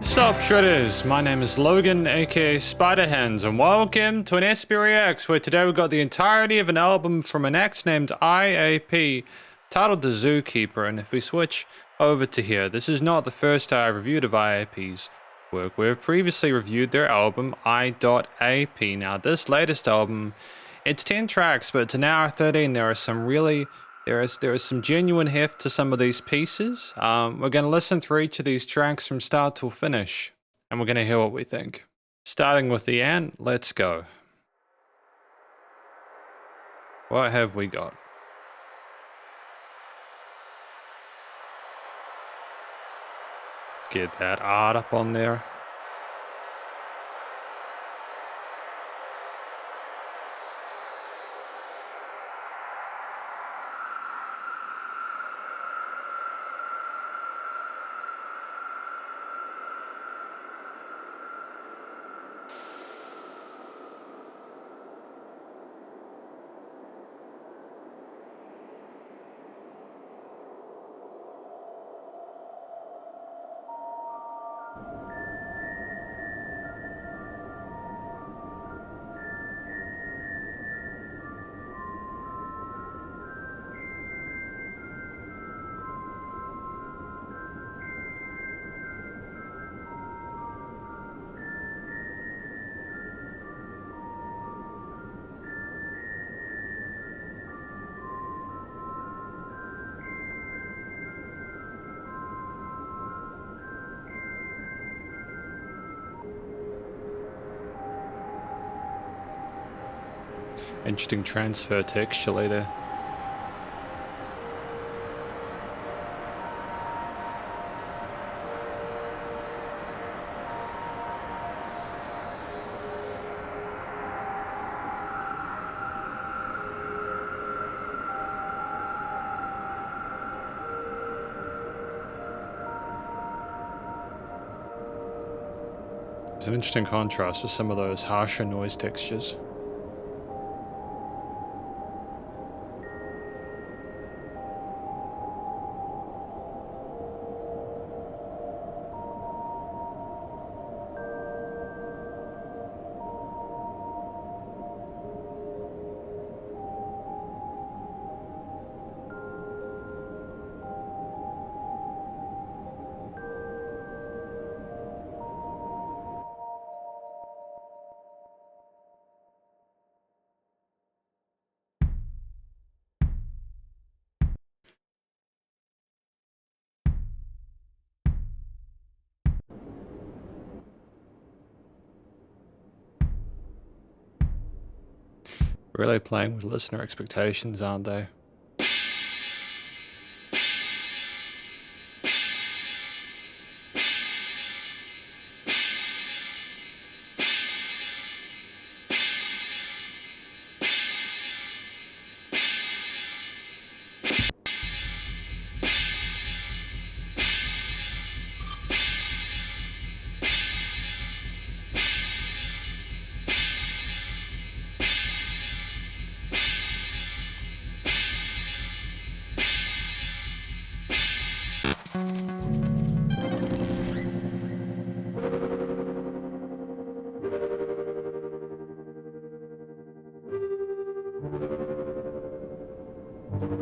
Sup Shredders, my name is Logan aka Spiderhands and welcome to an SP Reacts where today we've got the entirety of an album from an act named I.AP titled The Zookeeper. And if we switch over to here, this is not the first I've reviewed of I.AP's work. We've previously reviewed their album I.AP. Now this latest album, it's 10 tracks but to now 13 there are some really there is some genuine heft to some of these pieces. We're going to listen through each of these tracks from start till finish, and we're going to hear what we think. Starting with the end, let's go. What have we got? Get that art up on there. Interesting transfer texturally there. There's an interesting contrast with some of those harsher noise textures. Really playing with listener expectations, aren't they?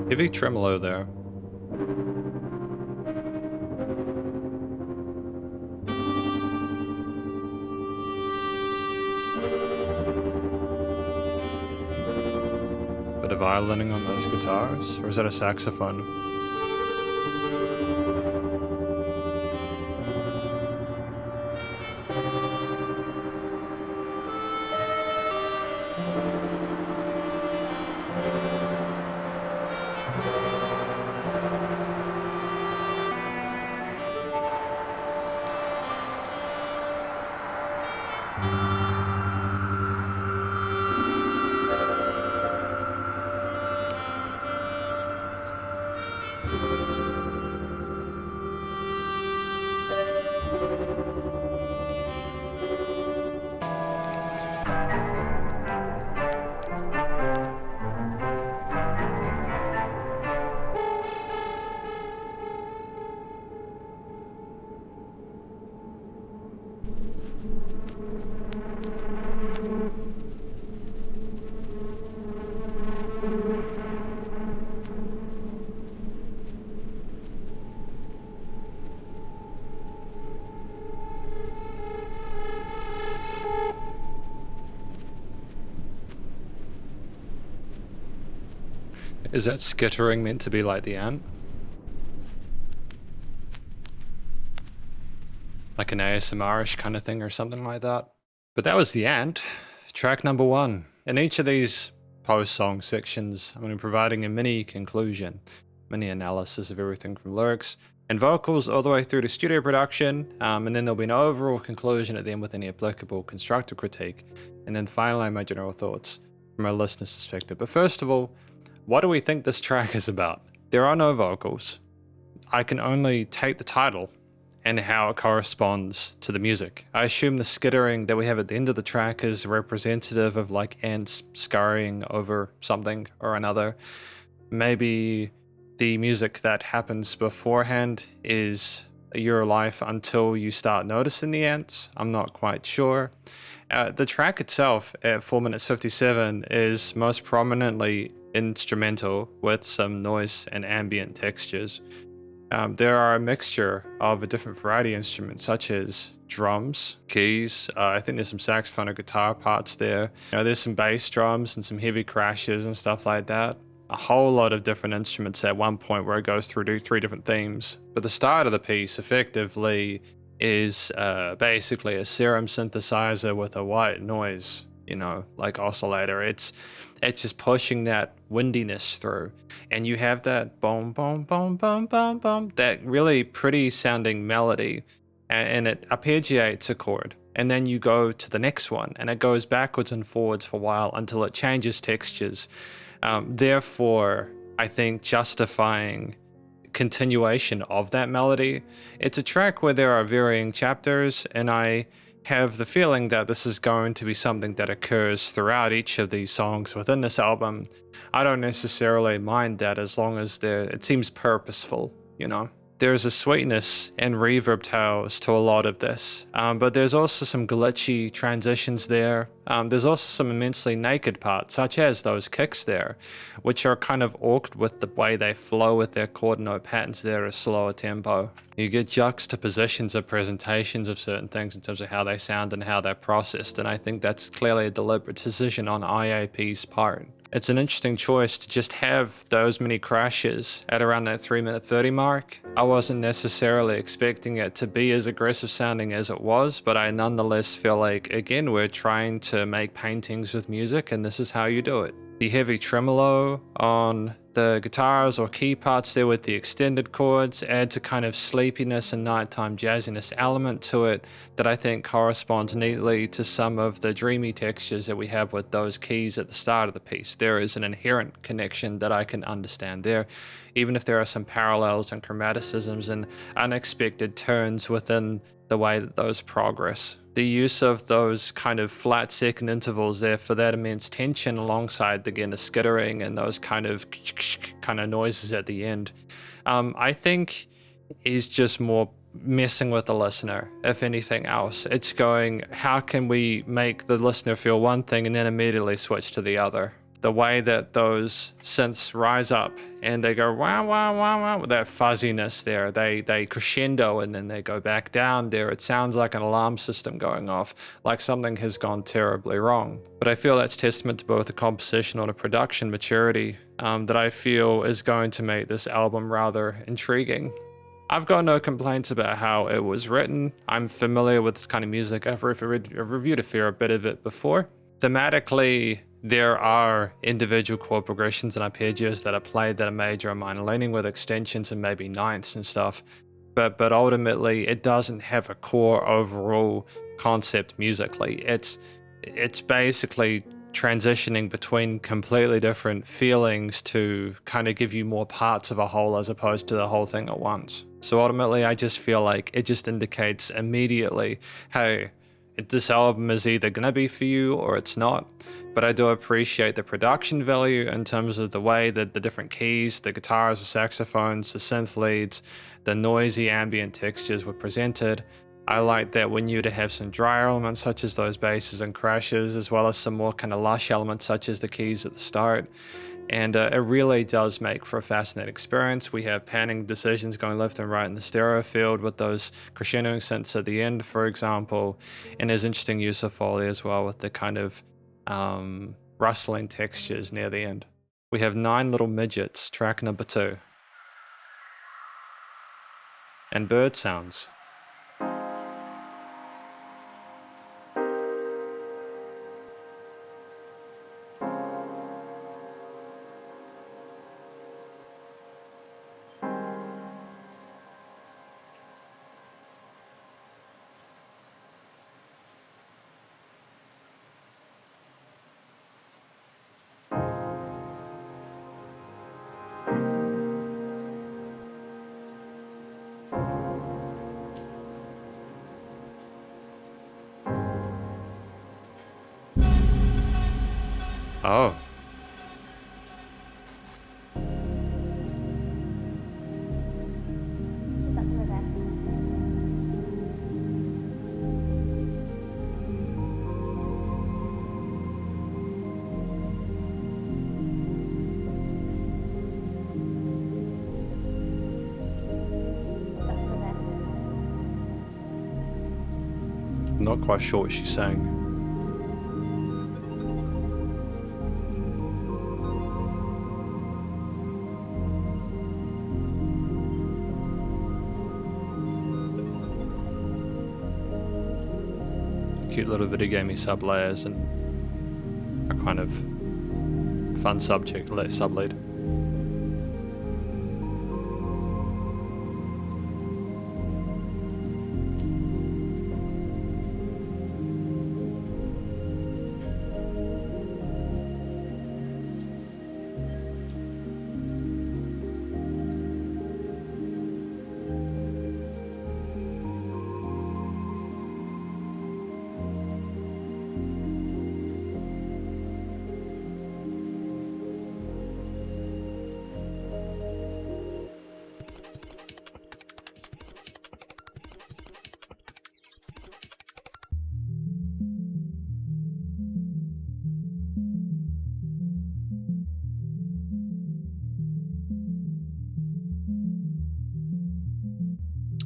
Heavy tremolo there. Bit of violining on those guitars, or is that a saxophone? Is that skittering meant to be like the ant? Like an ASMR-ish kind of thing or something like that. But that was the ant, track number 1. In each of these post-song sections, I'm going to be providing a mini conclusion, mini analysis of everything from lyrics and vocals all the way through to studio production, and then there'll be an overall conclusion at the end with any applicable constructive critique, and then finally my general thoughts from a listener's perspective. But first of all, what do we think this track is about? There are no vocals. I can only take the title and how it corresponds to the music. I assume the skittering that we have at the end of the track is representative of like ants scurrying over something or another. Maybe the music that happens beforehand is your life until you start noticing the ants. I'm not quite sure. The track itself at 4 minutes 57 is most prominently instrumental with some noise and ambient textures. There are a mixture of a different variety of instruments such as drums, keys, I think there's some saxophone or guitar parts there. There's some bass drums and some heavy crashes and stuff like that. A whole lot of different instruments at one point where it goes through 3 different themes. But the start of the piece effectively is basically a serum synthesizer with a white noise, like oscillator. It's just pushing that windiness through, and you have that boom, boom, boom, boom, boom, boom, that really pretty sounding melody, and it arpeggiates a chord, and then you go to the next one, and it goes backwards and forwards for a while until it changes textures. Therefore, I think justifying continuation of that melody. It's a track where there are varying chapters, and I have the feeling that this is going to be something that occurs throughout each of these songs within this album. I don't necessarily mind that as long as it seems purposeful, There's a sweetness and reverb tails to a lot of this, but there's also some glitchy transitions there. There's also some immensely naked parts, such as those kicks there, which are kind of awkward with the way they flow with their chord note patterns there at a slower tempo. You get juxtapositions of presentations of certain things in terms of how they sound and how they're processed, and I think that's clearly a deliberate decision on I.AP.'s part. It's an interesting choice to just have those many crashes at around that 3 minute 30 mark. I wasn't necessarily expecting it to be as aggressive sounding as it was, but I nonetheless feel like, again, we're trying to make paintings with music, and this is how you do it. The heavy tremolo on the guitars or key parts there with the extended chords adds a kind of sleepiness and nighttime jazziness element to it that I think corresponds neatly to some of the dreamy textures that we have with those keys at the start of the piece. There is an inherent connection that I can understand there, even if there are some parallels and chromaticisms and unexpected turns within the way that those progress. The use of those kind of flat second intervals there for that immense tension alongside again the skittering and those kind of noises at the end, I think is just more messing with the listener. If anything else, it's going, how can we make the listener feel one thing and then immediately switch to the other? The way that those synths rise up and they go wow, wow, wow, wow, with that fuzziness there, they crescendo and then they go back down there. It sounds like an alarm system going off, like something has gone terribly wrong. But I feel that's testament to both the composition and a production maturity that I feel is going to make this album rather intriguing. I've got no complaints about how it was written. I'm familiar with this kind of music. I've reviewed a fair bit of it before. Thematically, there are individual chord progressions and arpeggios that are played that are major or minor, leaning with extensions and maybe ninths and stuff. But ultimately, it doesn't have a core overall concept musically. It's basically transitioning between completely different feelings to kind of give you more parts of a whole as opposed to the whole thing at once. So ultimately, I just feel like it just indicates immediately, hey, this album is either going to be for you or it's not. But I do appreciate the production value in terms of the way that the different keys, the guitars, the saxophones, the synth leads, the noisy ambient textures were presented. I like that we knew to have some drier elements such as those basses and crashes, as well as some more kind of lush elements such as the keys at the start. And it really does make for a fascinating experience. We have panning decisions going left and right in the stereo field with those crescendoing synths at the end, for example. And there's interesting use of Foley as well with the kind of rustling textures near the end. We have 9 Little Midgets, track number 2. And bird sounds. Oh. Not quite sure what she's saying. Cute little video gamey sub layers and a kind of fun subject sub lead.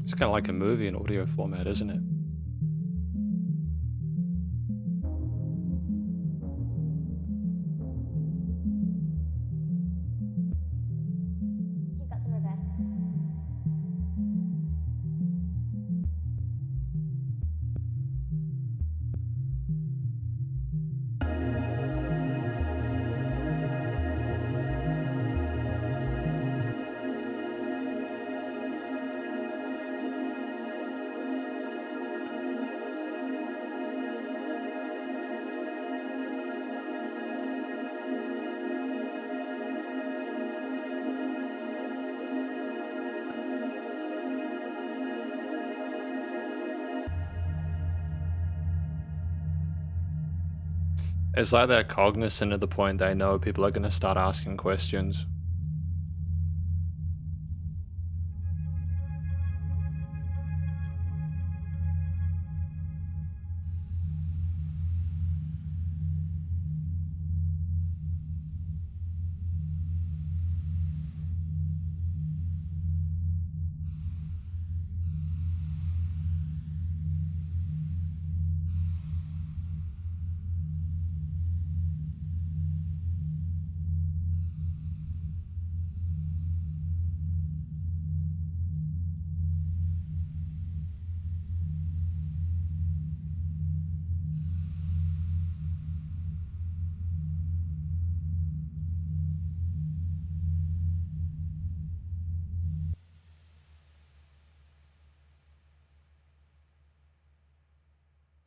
It's kind of like a movie in audio format, isn't it? It's like they're cognizant of the point they know people are going to start asking questions.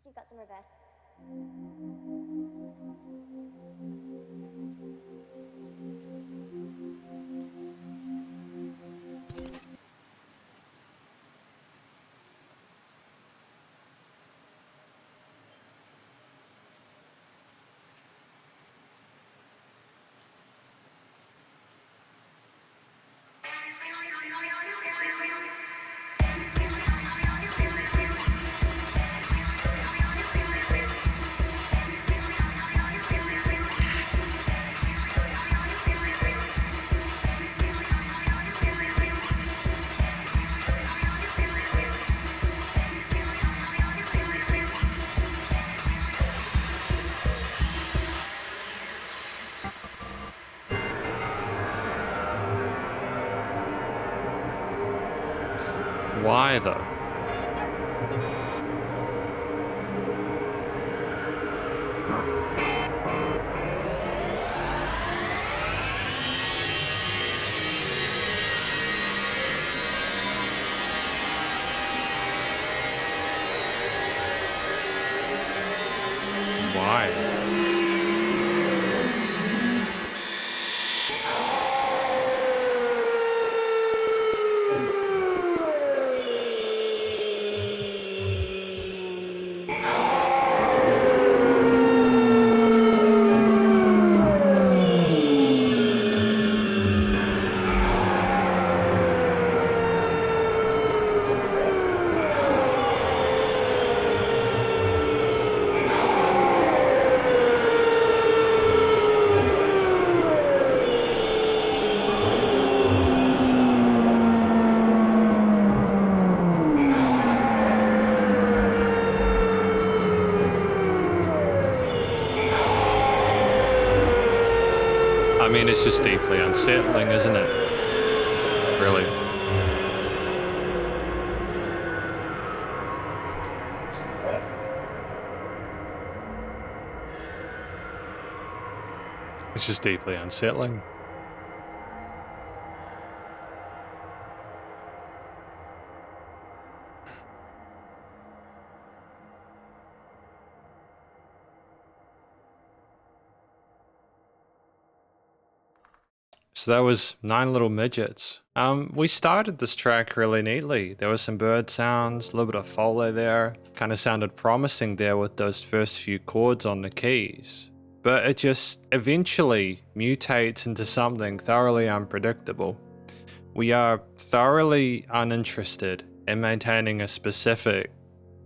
You've got some reverse. Why though? Why? I mean, it's just deeply unsettling, isn't it? Really. It's just deeply unsettling. So that was 9 Little Midgets. We started this track really neatly. There was some bird sounds, a little bit of foley there. Kind of sounded promising there with those first few chords on the keys. But it just eventually mutates into something thoroughly unpredictable. We are thoroughly uninterested in maintaining a specific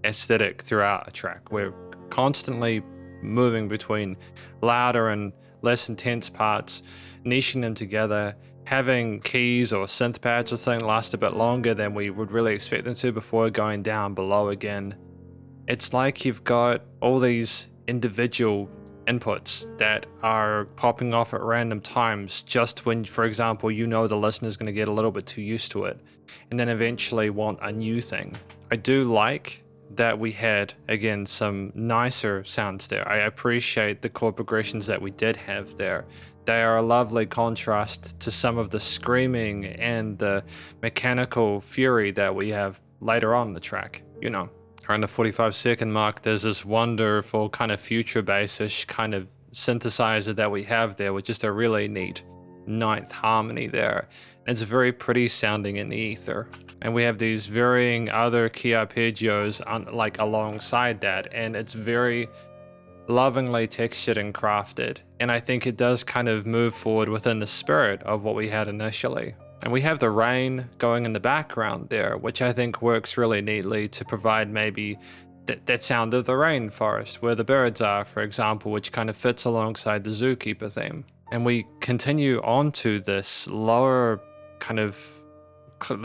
aesthetic throughout a track. We're constantly moving between louder and less intense parts, niching them together, having keys or synth pads or something last a bit longer than we would really expect them to before going down below again. It's like you've got all these individual inputs that are popping off at random times just when, for example, you know the listener's going to get a little bit too used to it and then eventually want a new thing. I do like that we had, again, some nicer sounds there. I appreciate the chord progressions that we did have there. They are a lovely contrast to some of the screaming and the mechanical fury that we have later on in the track, you know. Around the 45-second mark, there's this wonderful kind of future bass-ish kind of synthesizer that we have there with just a really neat ninth harmony there. It's very pretty sounding in the ether. And we have these varying other key arpeggios like alongside that, and it's very lovingly textured and crafted. And I think it does kind of move forward within the spirit of what we had initially. And we have the rain going in the background there, which I think works really neatly to provide maybe that sound of the rainforest where the birds are, for example, which kind of fits alongside the Zookeeper theme. And we continue on to this lower kind of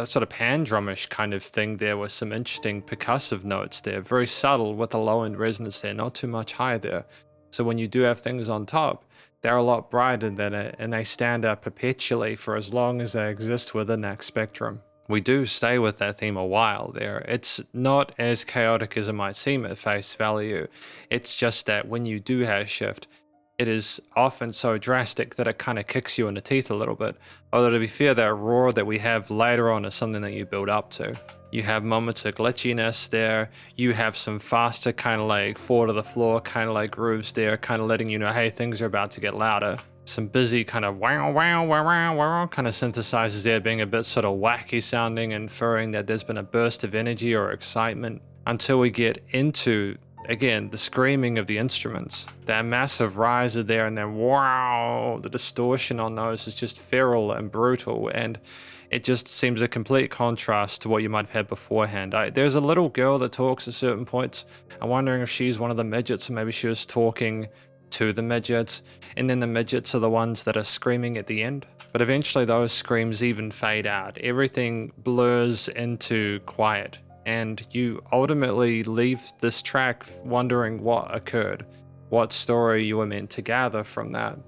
sort of pan drumish kind of thing there with some interesting percussive notes there, very subtle with a low end resonance there, not too much high there. So when you do have things on top, they're a lot brighter than it, and they stand up perpetually for as long as they exist within that spectrum. We do stay with that theme a while there. It's not as chaotic as it might seem at face value. It's just that when you do have a shift, it is often so drastic that it kind of kicks you in the teeth a little bit. Although to be fair, that roar that we have later on is something that you build up to. You have moments of glitchiness there. You have some faster kind of like four to the floor kind of like grooves there, kind of letting you know, hey, things are about to get louder. Some busy kind of wow, wow, wow, wow, wow kind of synthesizers there being a bit sort of wacky sounding, inferring that there's been a burst of energy or excitement until we get into, again, the screaming of the instruments. That massive riser there, and then wow, the distortion on those is just feral and brutal, and it just seems a complete contrast to what you might have had beforehand. There's a little girl that talks at certain points. I'm wondering if she's one of the midgets, or maybe she was talking to the midgets, and then the midgets are the ones that are screaming at the end. But eventually those screams even fade out. Everything blurs into quiet, and you ultimately leave this track wondering what occurred, what story you were meant to gather from that.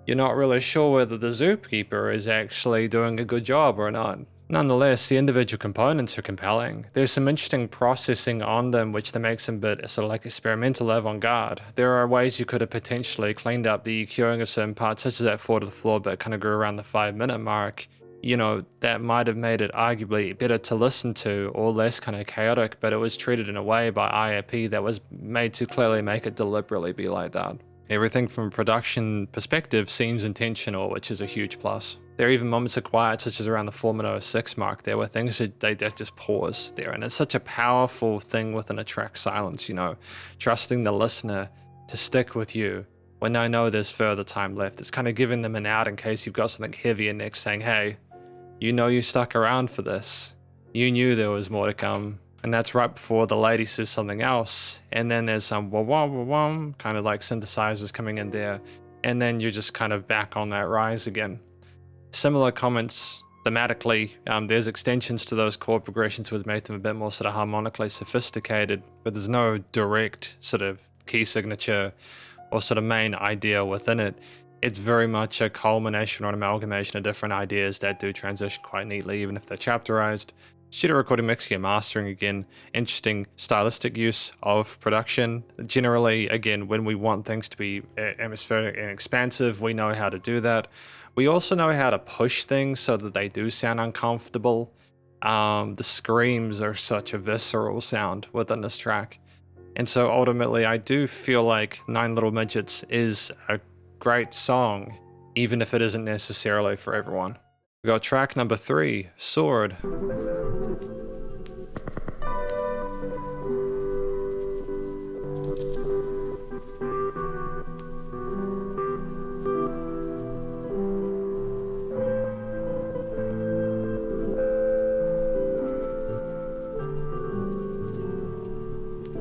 You're not really sure whether the Zookeeper is actually doing a good job or not. Nonetheless, the individual components are compelling. There's some interesting processing on them, which that makes them a bit sort of like experimental avant-garde. There are ways you could have potentially cleaned up the EQing of certain parts, such as that 4 to the floor bit kind of grew around the 5-minute mark. You know, that might have made it arguably better to listen to or less kind of chaotic, but it was treated in a way by I.AP that was made to clearly make it deliberately be like that. Everything from a production perspective seems intentional, which is a huge plus. There are even moments of quiet, such as around the 4:06 mark, there were things that they just pause there. And it's such a powerful thing within a track silence, you know, trusting the listener to stick with you when I know there's further time left. It's kind of giving them an out in case you've got something heavier next, saying, hey, you know you stuck around for this. You knew there was more to come. And that's right before the lady says something else. And then there's some wah wah wah wah, kind of like synthesizers coming in there. And then you're just kind of back on that rise again. Similar comments thematically. There's extensions to those chord progressions which make them a bit more sort of harmonically sophisticated, but there's no direct sort of key signature or sort of main idea within it. It's very much a culmination or an amalgamation of different ideas that do transition quite neatly, even if they're chapterized. Studio recording, mixing, and mastering, again, interesting stylistic use of production. Generally, again, when we want things to be atmospheric and expansive, we know how to do that. We also know how to push things so that they do sound uncomfortable. The screams are such a visceral sound within this track. And so ultimately, I do feel like Nine Little Midgets is a great song, even if it isn't necessarily for everyone. We got track number 3, Sword.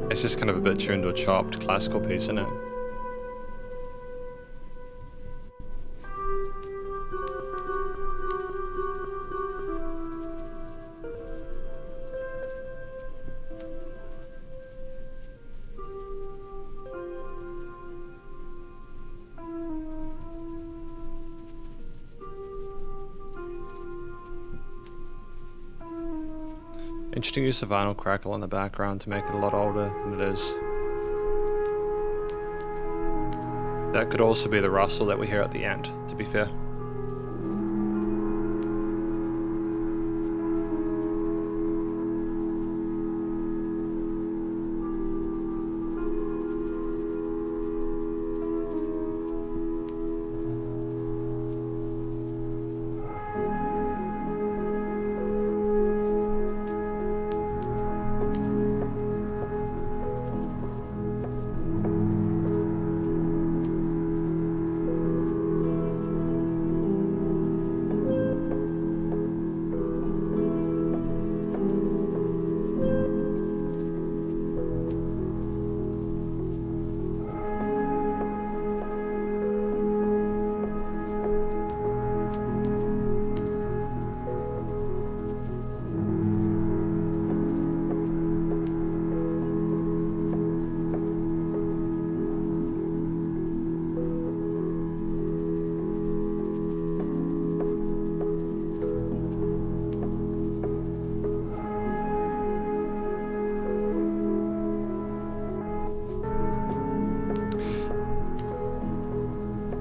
It's just kind of a bit tuned to a chopped classical piece, isn't it? Interesting use of vinyl crackle in the background to make it a lot older than it is. That could also be the rustle that we hear at the end, to be fair.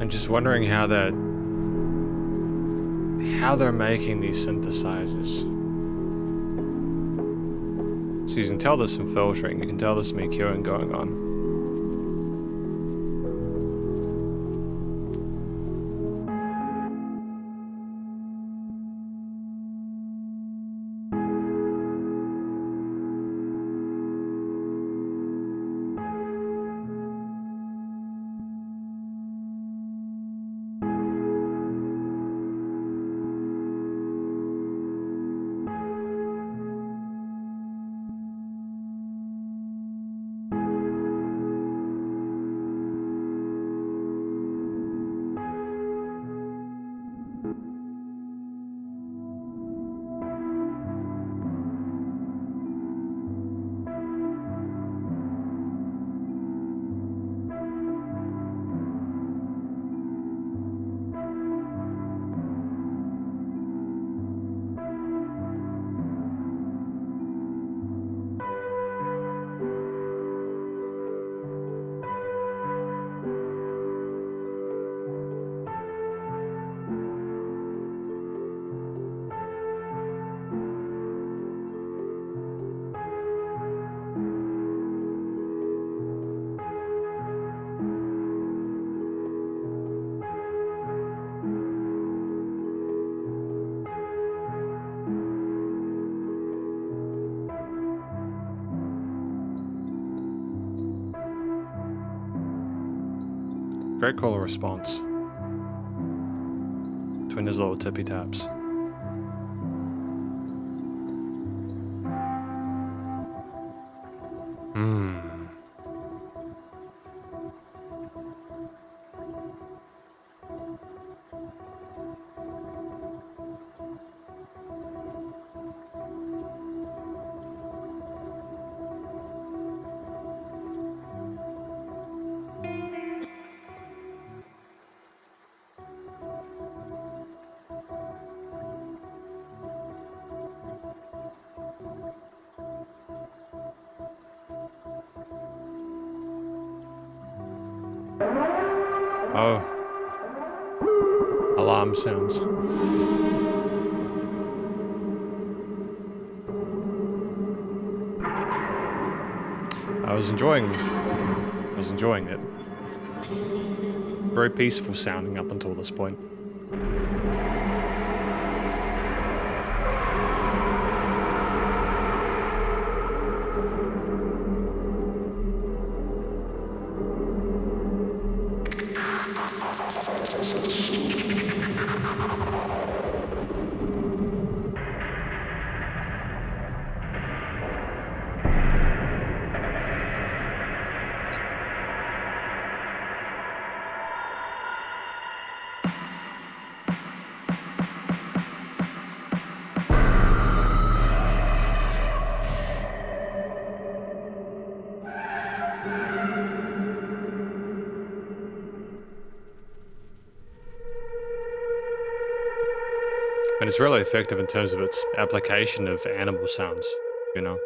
I'm just wondering how they're making these synthesizers. So you can tell there's some filtering, you can tell there's some EQing going on. Great caller response. Between his little tippy taps. Oh. Alarm sounds. I was enjoying it. Very peaceful sounding up until this point. And it's really effective in terms of its application of animal sounds, you know.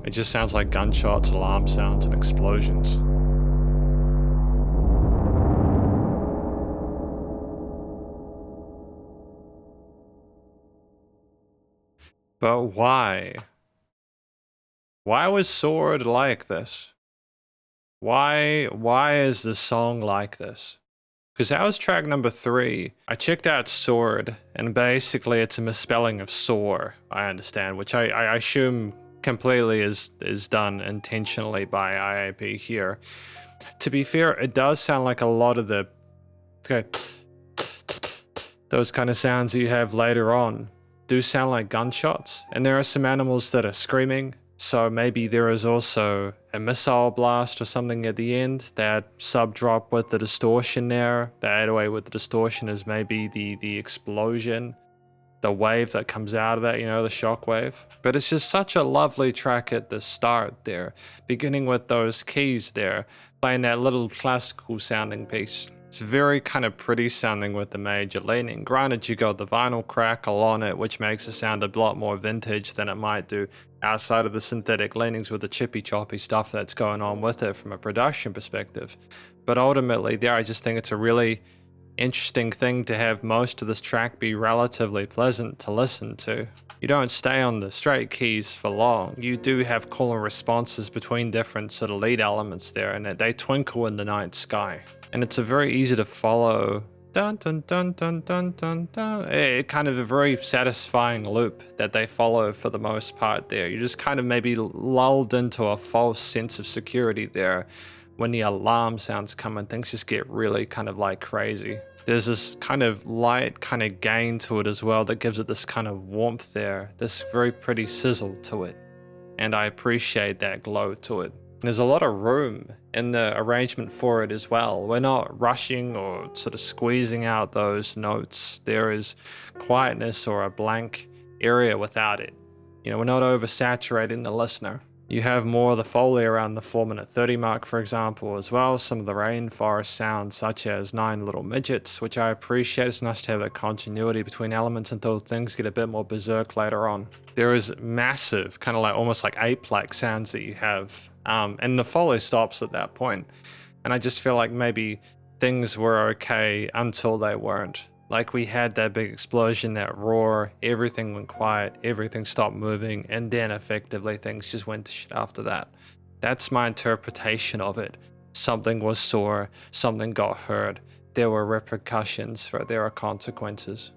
It just sounds like gunshots, alarm sounds, and explosions. But why? Why was Sword like this? Why is the song like this? Because that was track number 3. I checked out Sword, and basically it's a misspelling of sore, I understand, which I assume completely is done intentionally by I.AP here. To be fair, it does sound like a lot of the those kind of sounds that you have later on do sound like gunshots, and there are some animals that are screaming, so maybe there is also a missile blast or something at the end. That sub drop with the distortion there, the 808 with the distortion is maybe the explosion, the wave that comes out of that, you know, the shock wave. But it's just such a lovely track at the start there, beginning with those keys there, playing that little classical sounding piece. It's very kind of pretty sounding with the major leaning. Granted, you got the vinyl crackle on it, which makes it sound a lot more vintage than it might do outside of the synthetic leanings with the chippy choppy stuff that's going on with it from a production perspective. But ultimately there, I just think it's a really interesting thing to have most of this track be relatively pleasant to listen to. You don't stay on the straight keys for long. You do have call and responses between different sort of lead elements there, and they twinkle in the night sky. And it's a very easy to follow dun dun dun dun dun dun dun. It kind of a very satisfying loop that they follow for the most part there. You just kind of maybe lulled into a false sense of security there. When the alarm sounds come and things just get really kind of like crazy. There's this kind of light kind of gain to it as well that gives it this kind of warmth there, this very pretty sizzle to it. And I appreciate that glow to it. There's a lot of room in the arrangement for it as well. We're not rushing or sort of squeezing out those notes. There is quietness or a blank area without it. You know, we're not oversaturating the listener. You have more of the Foley around the 4-minute 30 mark, for example, as well. Some of the rainforest sounds, such as 9 Little Midgets, which I appreciate. It's nice to have that continuity between elements until things get a bit more berserk later on. There is massive, kind of like almost like ape-like sounds that you have, and the Foley stops at that point. And I just feel like maybe things were okay until they weren't. Like we had that big explosion, that roar, everything went quiet, everything stopped moving, and then effectively things just went to shit after that. That's my interpretation of it. Something was sore, something got hurt, there were repercussions, there are consequences.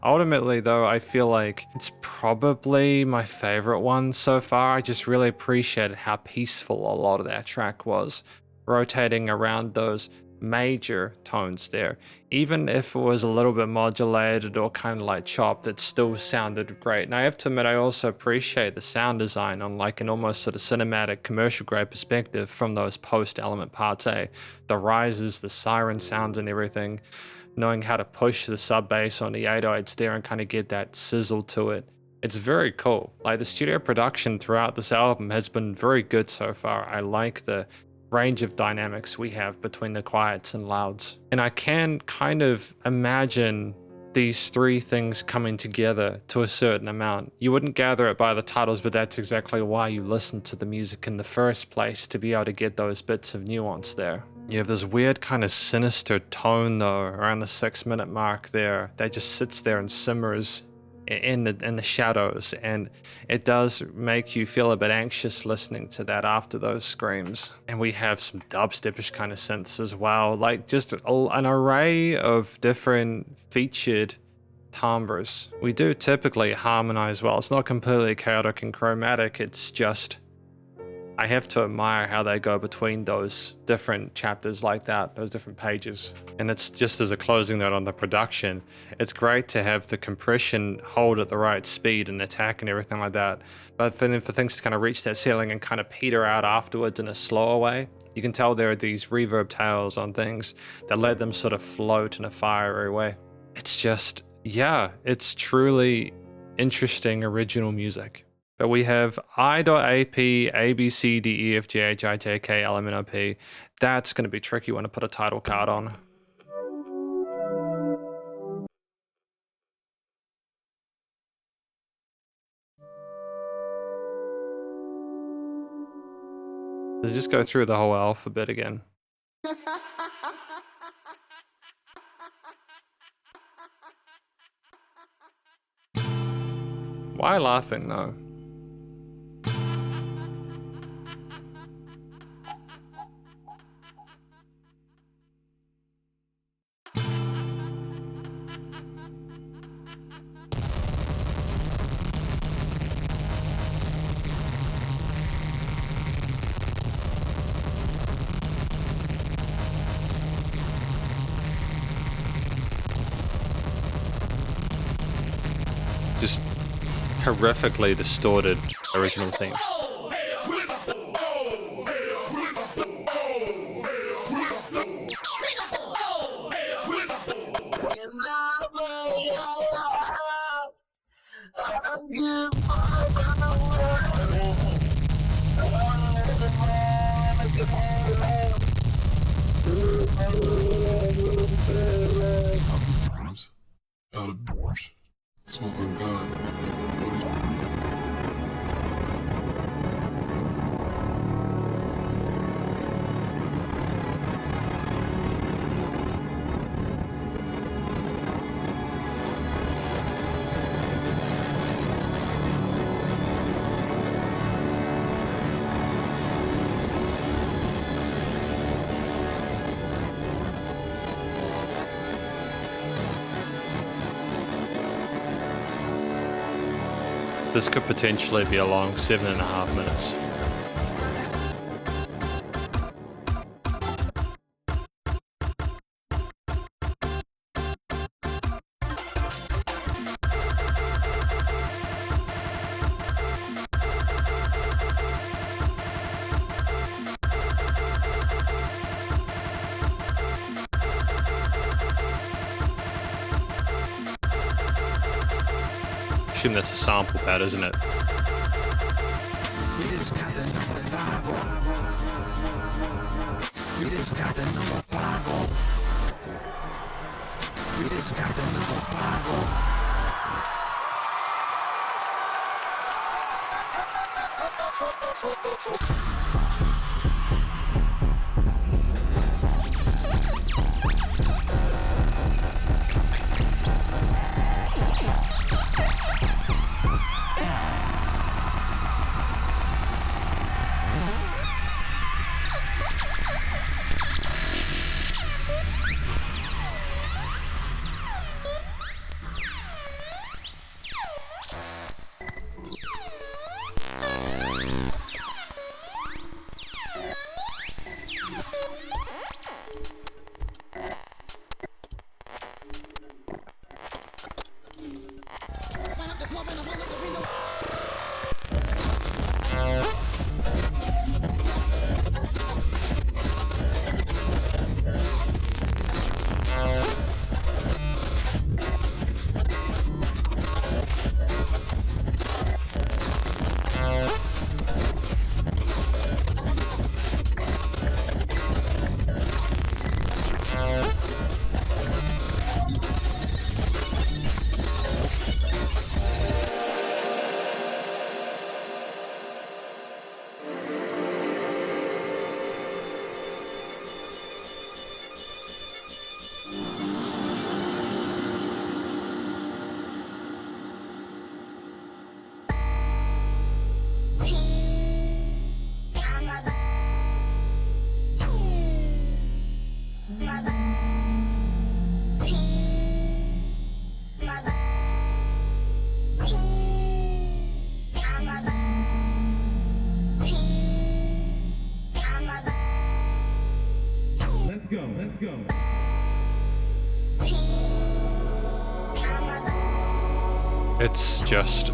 Ultimately though, I feel like it's probably my favorite one so far. I just really appreciated how peaceful a lot of that track was, rotating around those major tones there. Even if it was a little bit modulated or kind of like chopped, it still sounded great. And I have to admit, I also appreciate the sound design on like an almost sort of cinematic commercial grade perspective from those post element parts A. The rises, the siren sounds and everything, knowing how to push the sub bass on the 808s there and kind of get that sizzle to it. It's very cool. Like the studio production throughout this album has been very good so far. I like the range of dynamics we have between the quiets and louds. And I can kind of imagine these three things coming together to a certain amount. You wouldn't gather it by the titles, but that's exactly why you listen to the music in the first place, to be able to get those bits of nuance there. You have this weird kind of sinister tone though around the 6-minute mark there that just sits there and simmers in the shadows, and it does make you feel a bit anxious listening to that after those screams. And we have some dubstepish kind of synths as well, like just an array of different featured timbres. We do typically harmonize well. It's not completely chaotic and chromatic, it's just I have to admire how they go between those different chapters like that, those different pages. And it's just as a closing note on the production, it's great to have the compression hold at the right speed and attack and everything like that. But for things to kind of reach that ceiling and kind of peter out afterwards in a slower way, you can tell there are these reverb tails on things that let them sort of float in a fiery way. It's just, yeah, it's truly interesting original music. But we have I.AP, ABCDEFGHIJKLMNOP. That's going to be a tricky one to put a title card on. Let's just go through the whole alphabet again. Why laughing though? Just horrifically distorted original themes. Smoking God. This could potentially be a long 7.5 minutes. I assume that's a sample pad, isn't it? We just got the Let's go. It's just...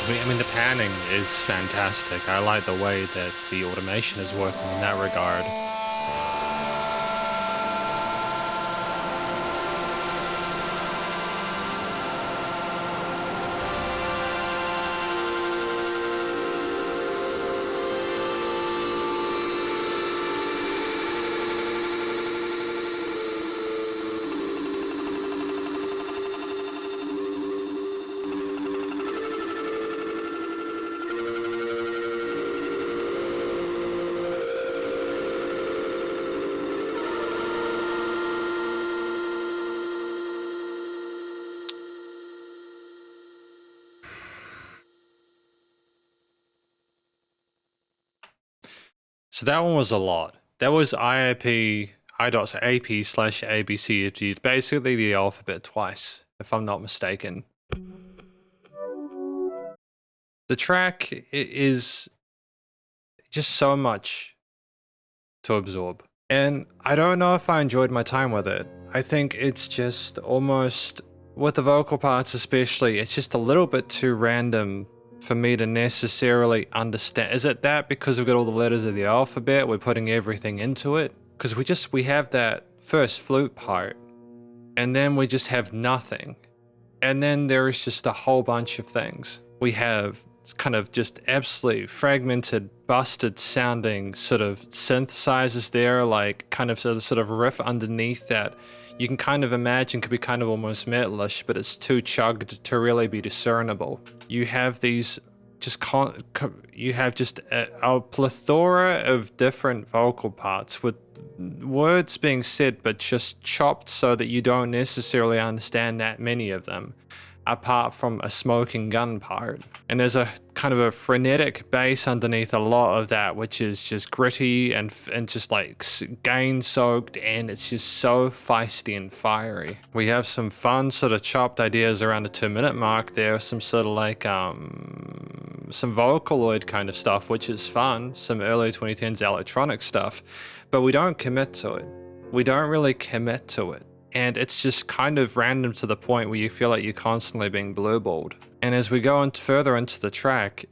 I mean, the panning is fantastic. I like the way that the automation is working in that regard. So that one was a lot. That was I.AP, I.AP/ABCDEFG, basically the alphabet twice, if I'm not mistaken. The track is just so much to absorb. And I don't know if I enjoyed my time with it. I think it's just almost, with the vocal parts especially, it's just a little bit too random for me to necessarily understand. Is it that because we've got all the letters of the alphabet, we're putting everything into it? Because we have that first flute part, and then we just have nothing. And then there is just a whole bunch of things. We have kind of just absolutely fragmented, busted sounding sort of synthesizers there, like kind of sort of riff underneath that you can kind of imagine could be kind of almost metalish, but it's too chugged to really be discernible. You have these you have just a plethora of different vocal parts with words being said but just chopped so that you don't necessarily understand that many of them, apart from a smoking gun part. And there's a kind of a frenetic bass underneath a lot of that, which is just gritty and just like gain soaked, and it's just so feisty and fiery. We have some fun sort of chopped ideas around the 2-minute mark there, some sort of like some Vocaloid kind of stuff, which is fun, some early 2010s electronic stuff, but we don't commit to it. We don't really commit to it. And it's just kind of random to the point where you feel like you're constantly being blueballed. And as we go further into the track,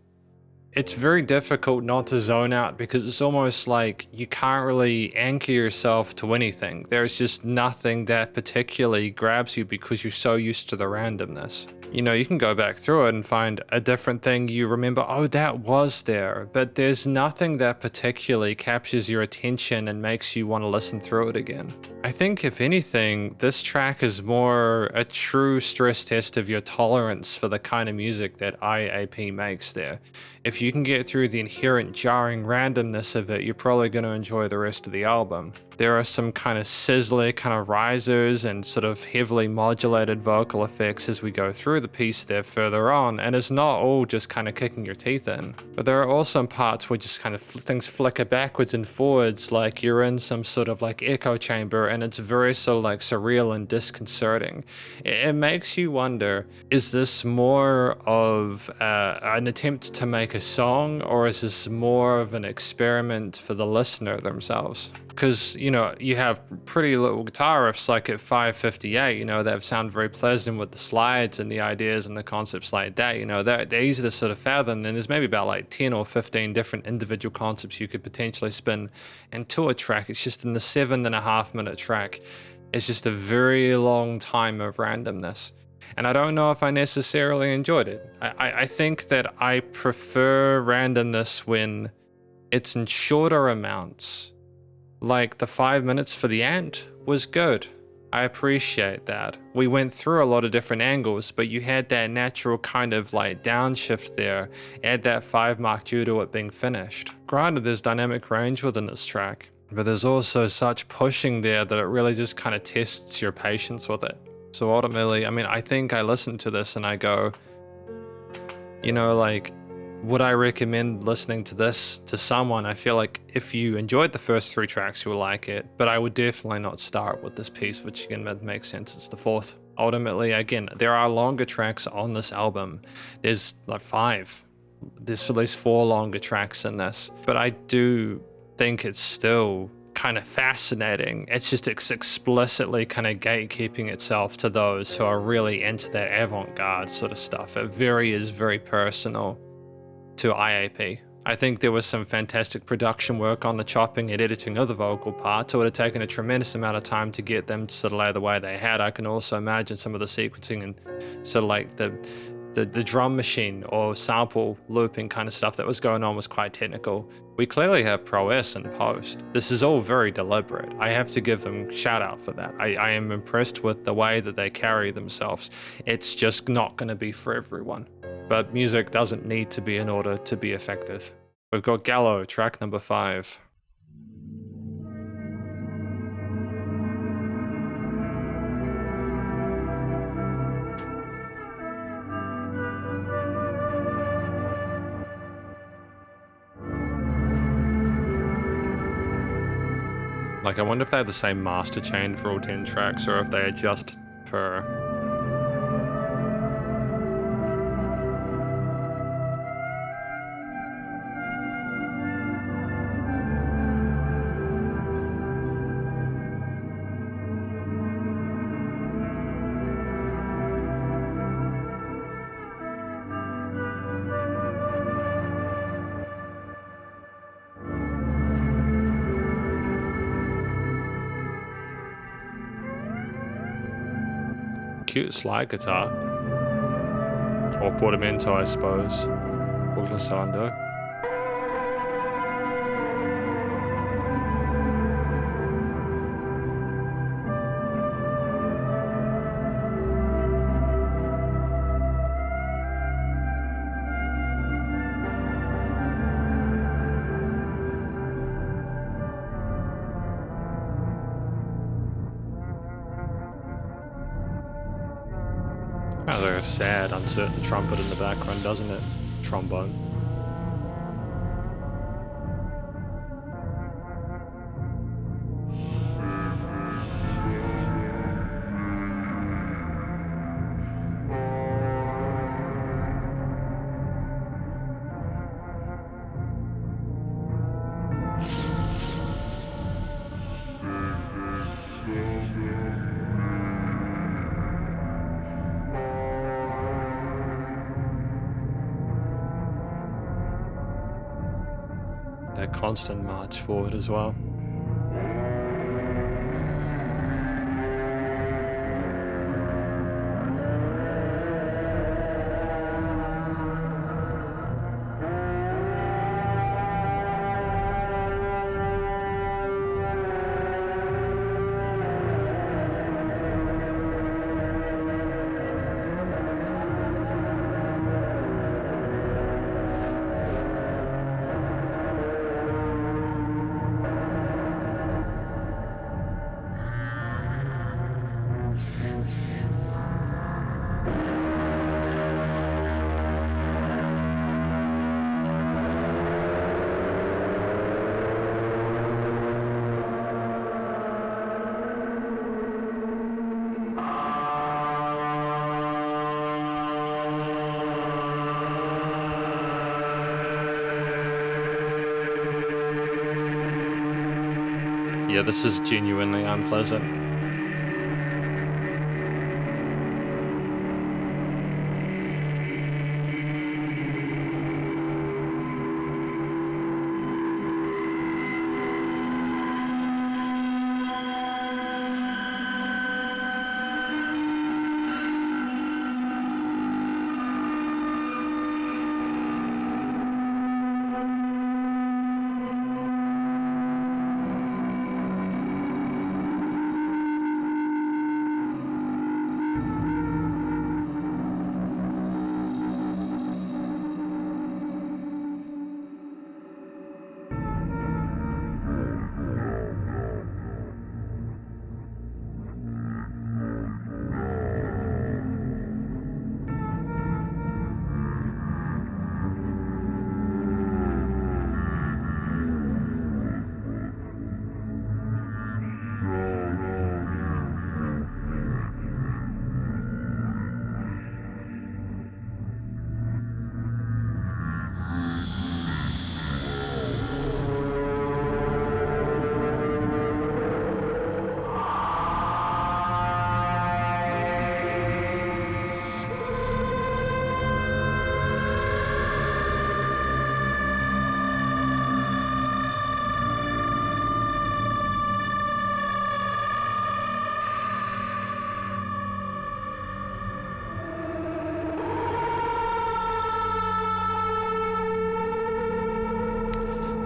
it's very difficult not to zone out, because it's almost like you can't really anchor yourself to anything. There's just nothing that particularly grabs you because you're so used to the randomness. You know, you can go back through it and find a different thing you remember, oh, that was there, but there's nothing that particularly captures your attention and makes you want to listen through it again. I think if anything, this track is more a true stress test of your tolerance for the kind of music that I.AP makes there. If you can get through the inherent jarring randomness of it, you're probably going to enjoy the rest of the album. There are some kind of sizzly kind of risers and sort of heavily modulated vocal effects as we go through the piece there further on, and it's not all just kind of kicking your teeth in. But there are also parts where just kind of things flicker backwards and forwards, like you're in some sort of like echo chamber, and it's very sort of like surreal and disconcerting. It makes you wonder, is this more of an attempt to make a song, or is this more of an experiment for the listener themselves? Because, you know, you have pretty little guitar riffs like at 5:58, you know, that sound very pleasant with the slides and the ideas and the concepts like that, you know, they're easy to sort of fathom. And there's maybe about like 10 or 15 different individual concepts you could potentially spin into a track. It's just in the 7.5-minute track, it's just a very long time of randomness. And I don't know if I necessarily enjoyed it. I think that I prefer randomness when it's in shorter amounts. Like the 5 minutes for the ant was good. I appreciate that. We went through a lot of different angles, but you had that natural kind of like downshift there, add that 5 mark due to it being finished. Granted, there's dynamic range within this track, but there's also such pushing there that it really just kind of tests your patience with it. So ultimately, I mean, I think I listen to this and I go, you know, like, would I recommend listening to this to someone? I feel like if you enjoyed the first 3 tracks, you will like it, but I would definitely not start with this piece, which again makes sense. It's the 4th. Ultimately, again, there are longer tracks on this album. There's like 5. There's at least 4 longer tracks in this, but I do think it's still kind of fascinating. It's just explicitly kind of gatekeeping itself to those who are really into that avant-garde sort of stuff. It is very personal to I.AP. I think there was some fantastic production work on the chopping and editing of the vocal parts. It would have taken a tremendous amount of time to get them to sort of lay the way they had. I can also imagine some of the sequencing and sort of like the drum machine or sample looping kind of stuff that was going on was quite technical. We clearly have prowess in post. This is all very deliberate. I have to give them shout out for that. I am impressed with the way that they carry themselves. It's just not going to be for everyone. But music doesn't need to be in order to be effective. We've got Gallow, track number 5. Like, I wonder if they have the same master chain for all 10 tracks, or if they adjust per... Cute slide guitar. Or portamento, I suppose. Or glissando. Rather a sad, uncertain trumpet in the background, doesn't it? Trombone. That constant march forward as well. Yeah, this is genuinely unpleasant.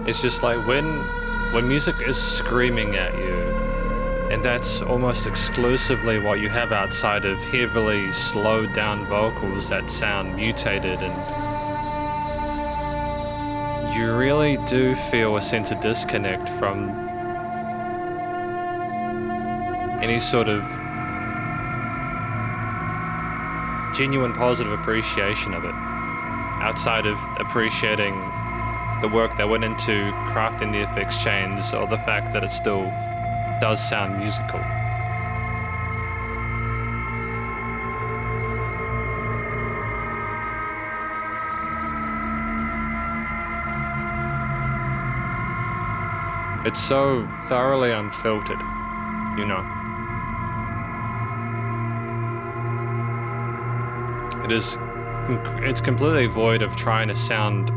It's just like when music is screaming at you, and that's almost exclusively what you have outside of heavily slowed down vocals that sound mutated, and you really do feel a sense of disconnect from any sort of genuine positive appreciation of it, outside of appreciating the work that went into crafting the effects chains, or the fact that it's still does sound musical. It's so thoroughly unfiltered, you know. It's completely void of trying to sound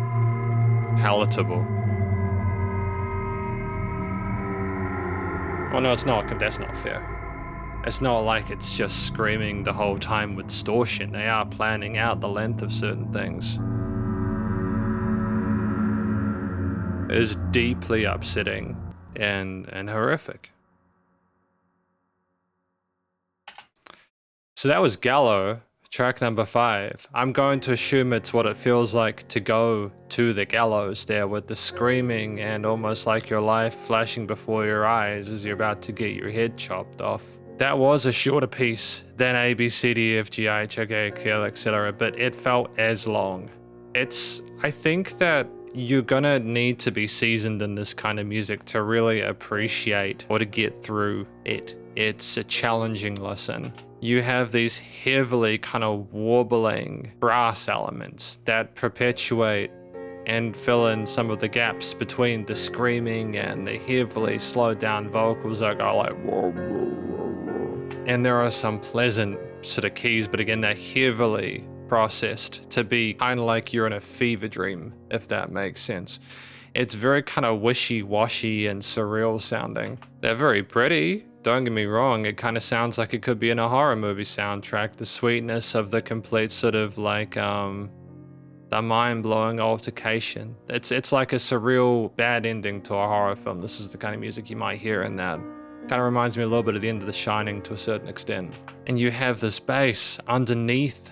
palatable. Oh no, it's not. That's not fair. It's not like it's just screaming the whole time with distortion. They are planning out the length of certain things. It is deeply upsetting and horrific. So that was Gallow, track number 5. I'm going to assume it's what it feels like to go to the gallows there with the screaming and almost like your life flashing before your eyes as you're about to get your head chopped off. That was a shorter piece than ABCDEFGHIJKLMNOPQRSTUVWXYZ, etc., but it felt as long. I think that you're gonna need to be seasoned in this kind of music to really appreciate or to get through it. It's a challenging listen. You have these heavily kind of warbling brass elements that perpetuate and fill in some of the gaps between the screaming and the heavily slowed down vocals that go like whoa, whoa, whoa, whoa. And there are some pleasant sort of keys, but again, they're heavily processed to be kind of like you're in a fever dream, if that makes sense. It's very kind of wishy-washy and surreal sounding. They're very pretty, don't get me wrong, it kind of sounds like it could be in a horror movie soundtrack. The sweetness of the complete sort of like the mind-blowing altercation. It's like a surreal bad ending to a horror film. This is the kind of music you might hear in that. Kind of reminds me a little bit of the end of The Shining to a certain extent. And you have this bass underneath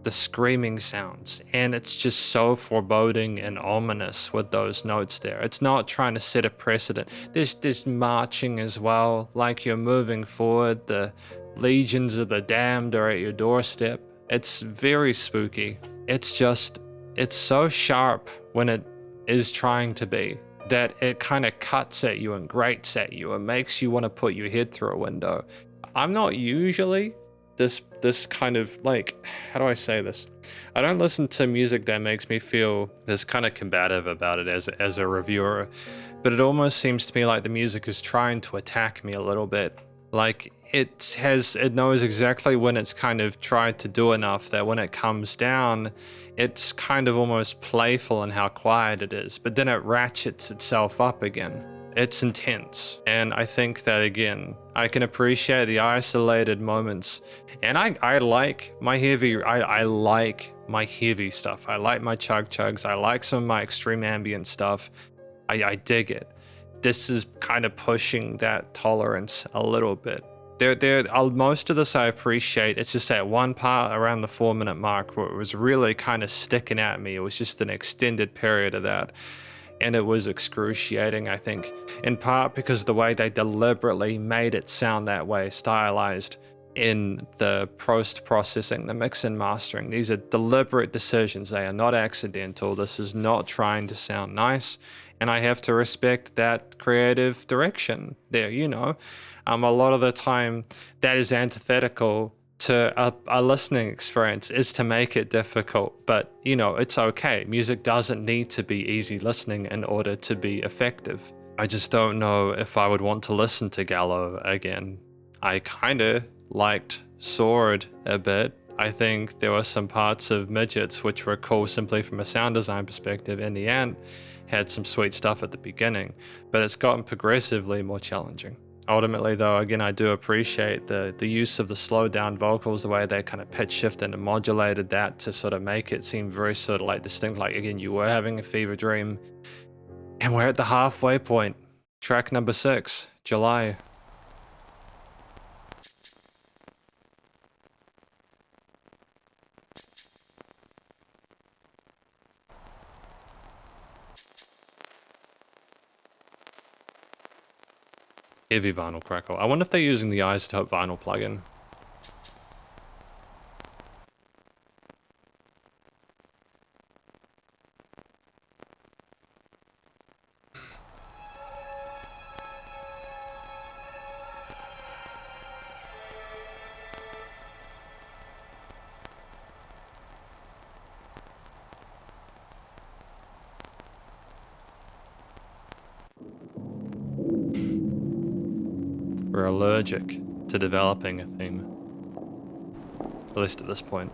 the screaming sounds, and it's just so foreboding and ominous with those notes there. It's not trying to set a precedent. There's marching as well, like you're moving forward. The legions of the damned are at your doorstep. It's very spooky. It's so sharp when it is trying to be that it kind of cuts at you and grates at you and makes you want to put your head through a window. I'm not usually this kind of like, how do I say this? I don't listen to music that makes me feel this kind of combative about it as a reviewer, but it almost seems to me like the music is trying to attack me a little bit. Like it knows exactly when it's kind of tried to do enough that when it comes down, it's kind of almost playful in how quiet it is, but then it ratchets itself up again. It's intense, and I think that again, I can appreciate the isolated moments, and I like my heavy, I like my heavy stuff. I like my chug chugs. I like some of my extreme ambient stuff. I dig it. This is kind of pushing that tolerance a little bit. Most of this I appreciate. It's just that one part around the 4-minute mark where it was really kind of sticking at me. It was just an extended period of that. And it was excruciating, I think, in part because of the way they deliberately made it sound that way, stylized in the post-processing, the mix and mastering. These are deliberate decisions. They are not accidental. This is not trying to sound nice. And I have to respect that creative direction there, you know. A lot of the time, that is antithetical to a listening experience, is to make it difficult, but you know, it's okay. Music doesn't need to be easy listening in order to be effective. I just don't know if I would want to listen to Gallow again. I kinda liked Sword a bit. I think there were some parts of Midgets which were cool simply from a sound design perspective. In the end, had some sweet stuff at the beginning, but it's gotten progressively more challenging. Ultimately though, again, I do appreciate the use of the slowed down vocals, the way they kind of pitch shifted and modulated that to sort of make it seem very sort of like distinct, like again, you were having a fever dream. And we're at the halfway point. Track number 6, July. Heavy vinyl crackle. I wonder if they're using the iZotope vinyl plugin. we're allergic to developing a theme. At least at this point.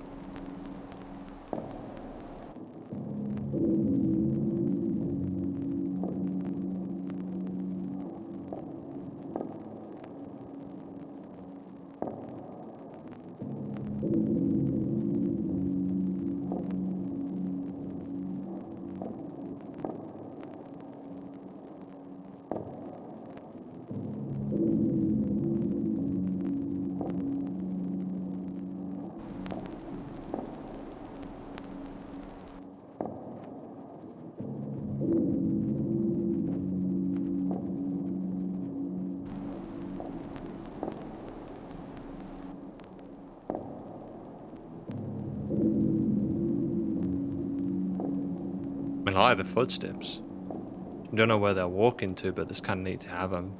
I like the footsteps. I don't know where they're walking to, but it's kind of neat to have them.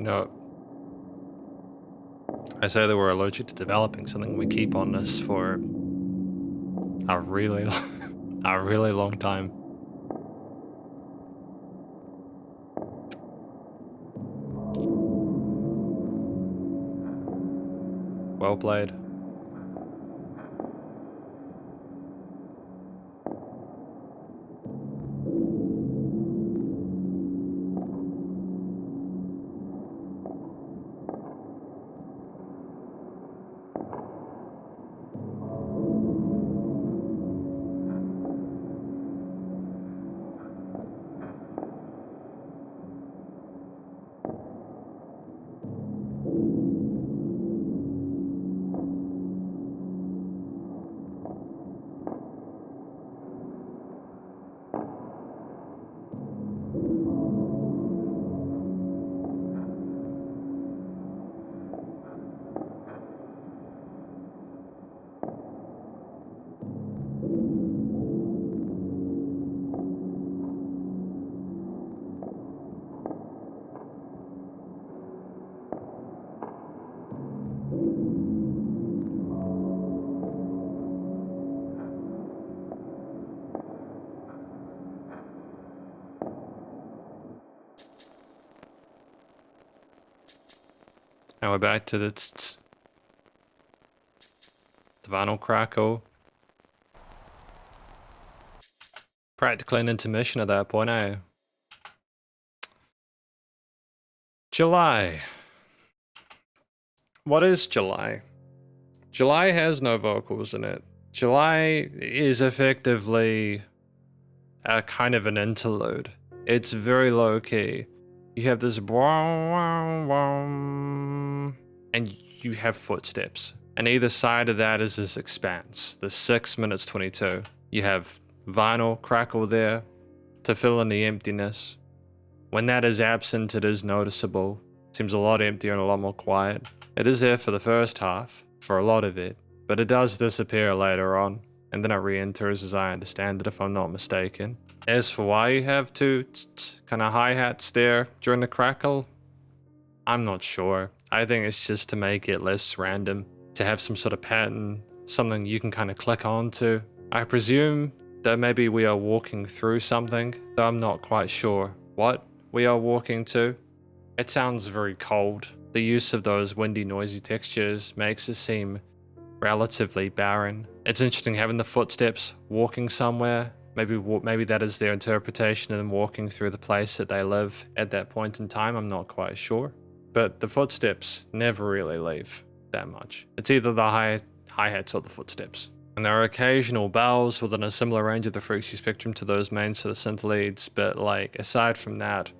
No. I say that we're allergic to developing something. We keep on this for a really long time. Well played. Now we're back to the vinyl crackle. Practically an intermission at that point, eh? July. What is July? July has no vocals in it. July is effectively a kind of an interlude. It's very low key. You have this and you have footsteps. And either side of that is this expanse, the 6 minutes 22. You have vinyl crackle there to fill in the emptiness. When that is absent, it is noticeable. Seems a lot emptier and a lot more quiet. It is there for the first half, for a lot of it, but it does disappear later on, and then it re-enters as I understand it, if I'm not mistaken. As for why you have two kind of hi-hats there during the crackle, I'm not sure. I think it's just to make it less random, to have some sort of pattern, something you can kind of click onto. I presume that maybe we are walking through something, though I'm not quite sure what we are walking to. It sounds very cold. The use of those windy, noisy textures makes it seem relatively barren. It's interesting having the footsteps walking somewhere. Maybe that is their interpretation of them walking through the place that they live at that point in time. I'm not quite sure. But the footsteps never really leave that much. It's either the hi-hats or the footsteps. And there are occasional bells within a similar range of the frequency spectrum to those main sort of synth leads, but like aside from that,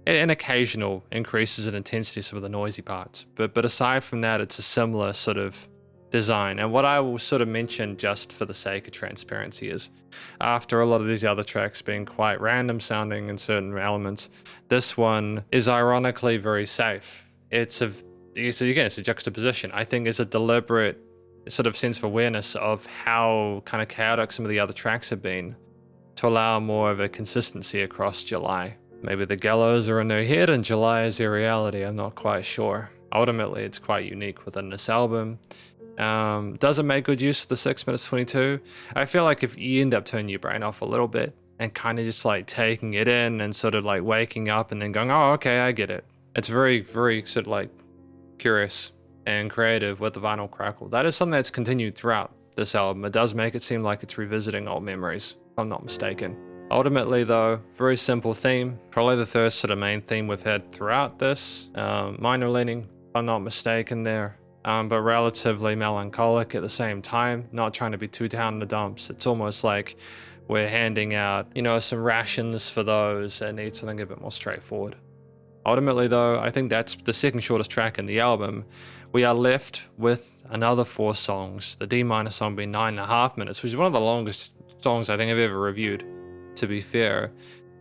and occasional increases in intensity, some of the noisy parts. But aside from that, it's a similar sort of design. And what I will sort of mention just for the sake of transparency is, after a lot of these other tracks being quite random sounding in certain elements, this one is ironically very safe. It's a juxtaposition. I think it's a deliberate sort of sense of awareness of how kind of chaotic some of the other tracks have been to allow more of a consistency across July. Maybe the Gallows are in their head and July is their reality, I'm not quite sure. Ultimately, it's quite unique within this album. Does it make good use of the 6 minutes 22? I feel like if you end up turning your brain off a little bit and kind of just like taking it in and sort of like waking up and then going, oh, okay, I get it. It's very, very sort of like curious and creative with the vinyl crackle. That is something that's continued throughout this album. It does make it seem like it's revisiting old memories, if I'm not mistaken. Ultimately though, very simple theme, probably the third sort of main theme we've had throughout this, minor leaning, if I'm not mistaken there, but relatively melancholic at the same time, not trying to be too down in the dumps. It's almost like we're handing out, you know, some rations for those that need something a bit more straightforward. Ultimately though, I think that's the second shortest track in the album. We are left with another 4 songs, the D minor song being 9.5 minutes, which is one of the longest songs I think I've ever reviewed, to be fair.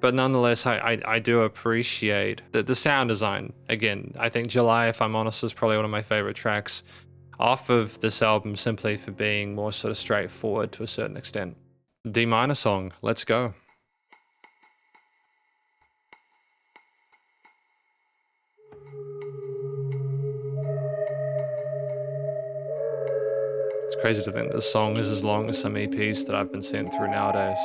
But nonetheless, I do appreciate the sound design. Again, I think July, if I'm honest, is probably one of my favorite tracks off of this album, simply for being more sort of straightforward to a certain extent. D minor song, let's go. It's crazy to think this song is as long as some EPs that I've been sent through nowadays.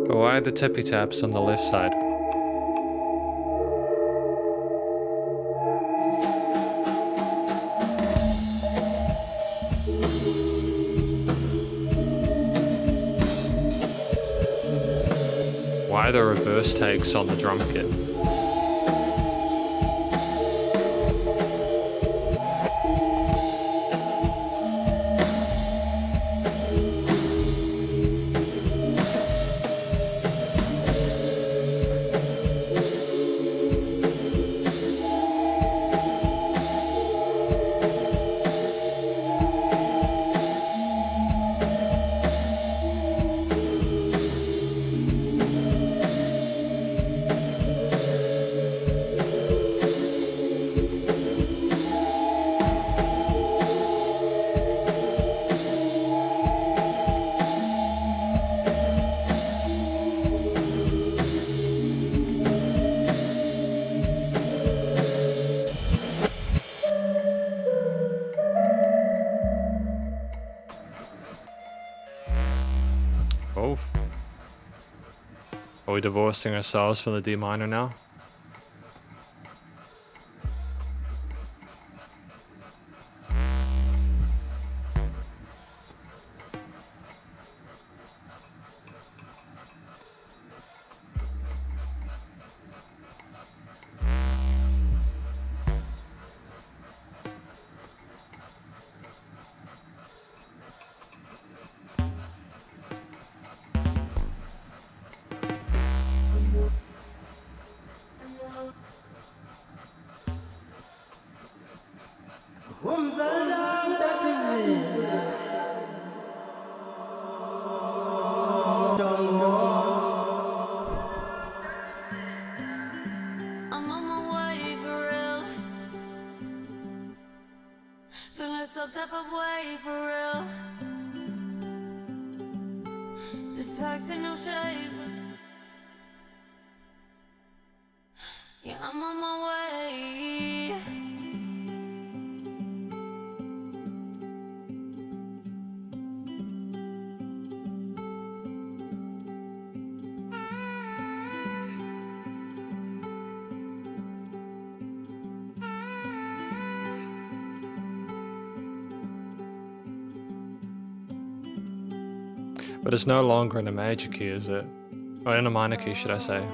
But why the tippy taps on the left side? Why the reverse takes on the drum kit? Oh. Are we divorcing ourselves from the D minor now? I'm on my way for real. Feeling some type of way for real. Just facts and no shade. Yeah, I'm on my way. But it's no longer in a major key, is it? Or in a minor key, should I say?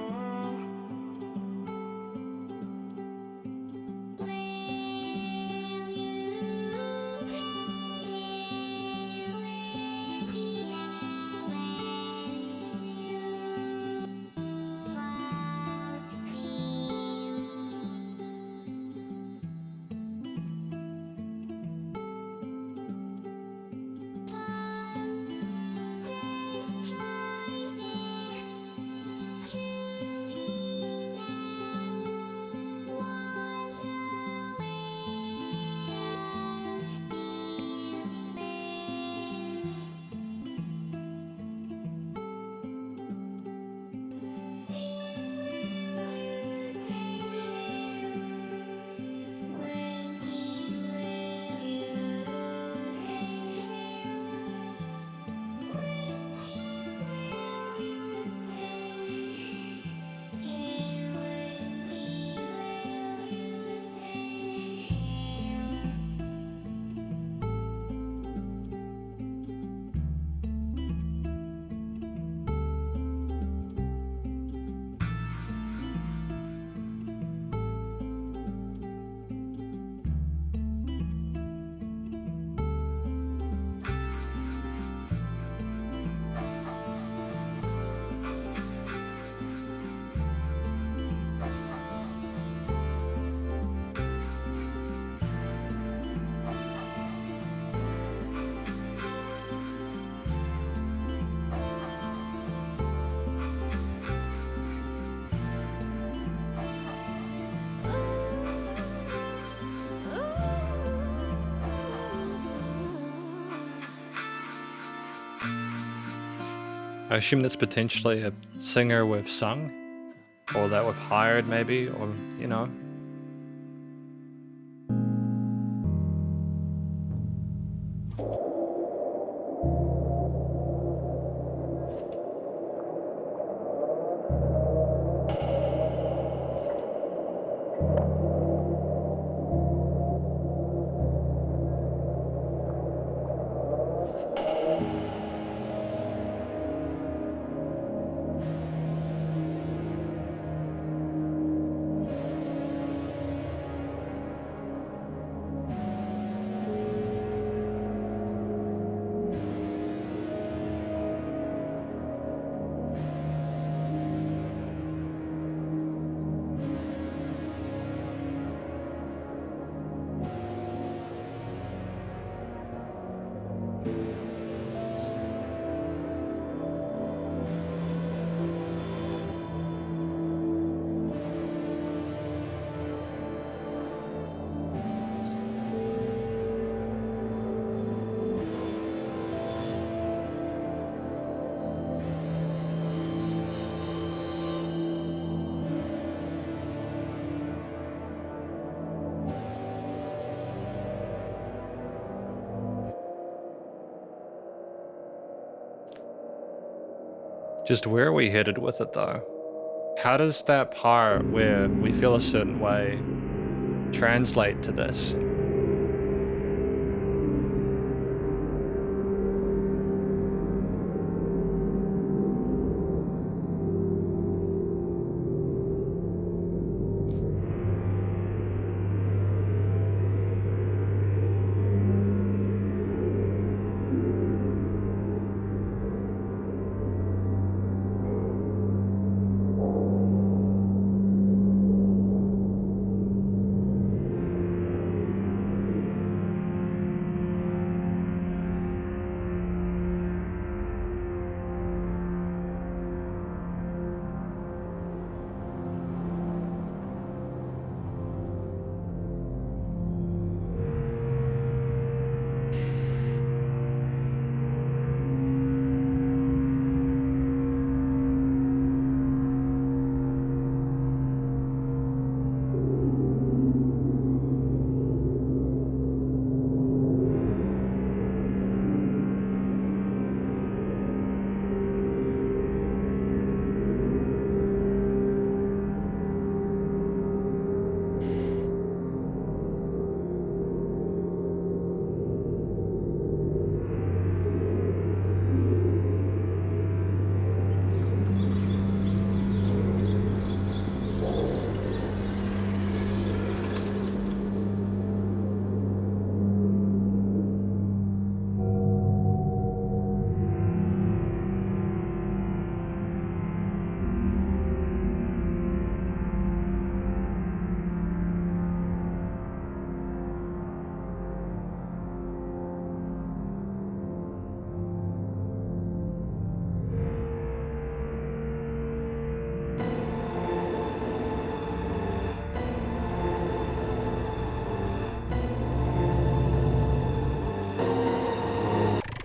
I assume that's potentially a singer we've sung, or that we've hired maybe, or, you know. Just where are we headed with it though? How does that part where we feel a certain way translate to this?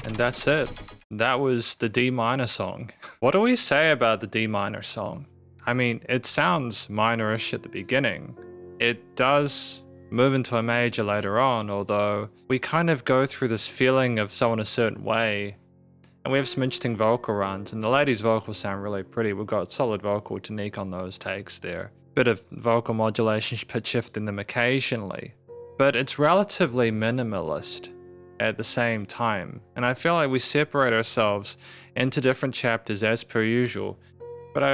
And that's it. That was the D minor song. What do we say about the D minor song? I mean, it sounds minorish at the beginning. It does move into a major later on, although we kind of go through this feeling of someone a certain way. And we have some interesting vocal runs, and the ladies' vocals sound really pretty. We've got solid vocal technique on those takes there. Bit of vocal modulation, pitch shifting them occasionally. But it's relatively minimalist at the same time. And I feel like we separate ourselves into different chapters as per usual. But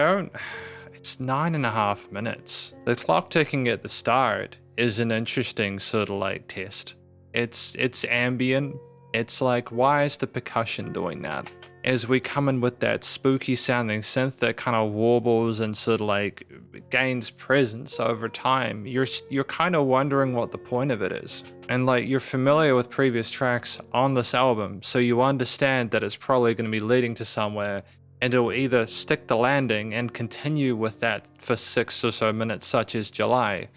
it's 9.5 minutes. The clock ticking at the start is an interesting sort of like test. It's ambient. It's like, why is the percussion doing that? As we come in with that spooky sounding synth that kind of warbles and sort of like gains presence over time, you're kind of wondering what the point of it is. And like, you're familiar with previous tracks on this album, so you understand that it's probably going to be leading to somewhere, and it'll either stick the landing and continue with that for 6 or so minutes, such as July,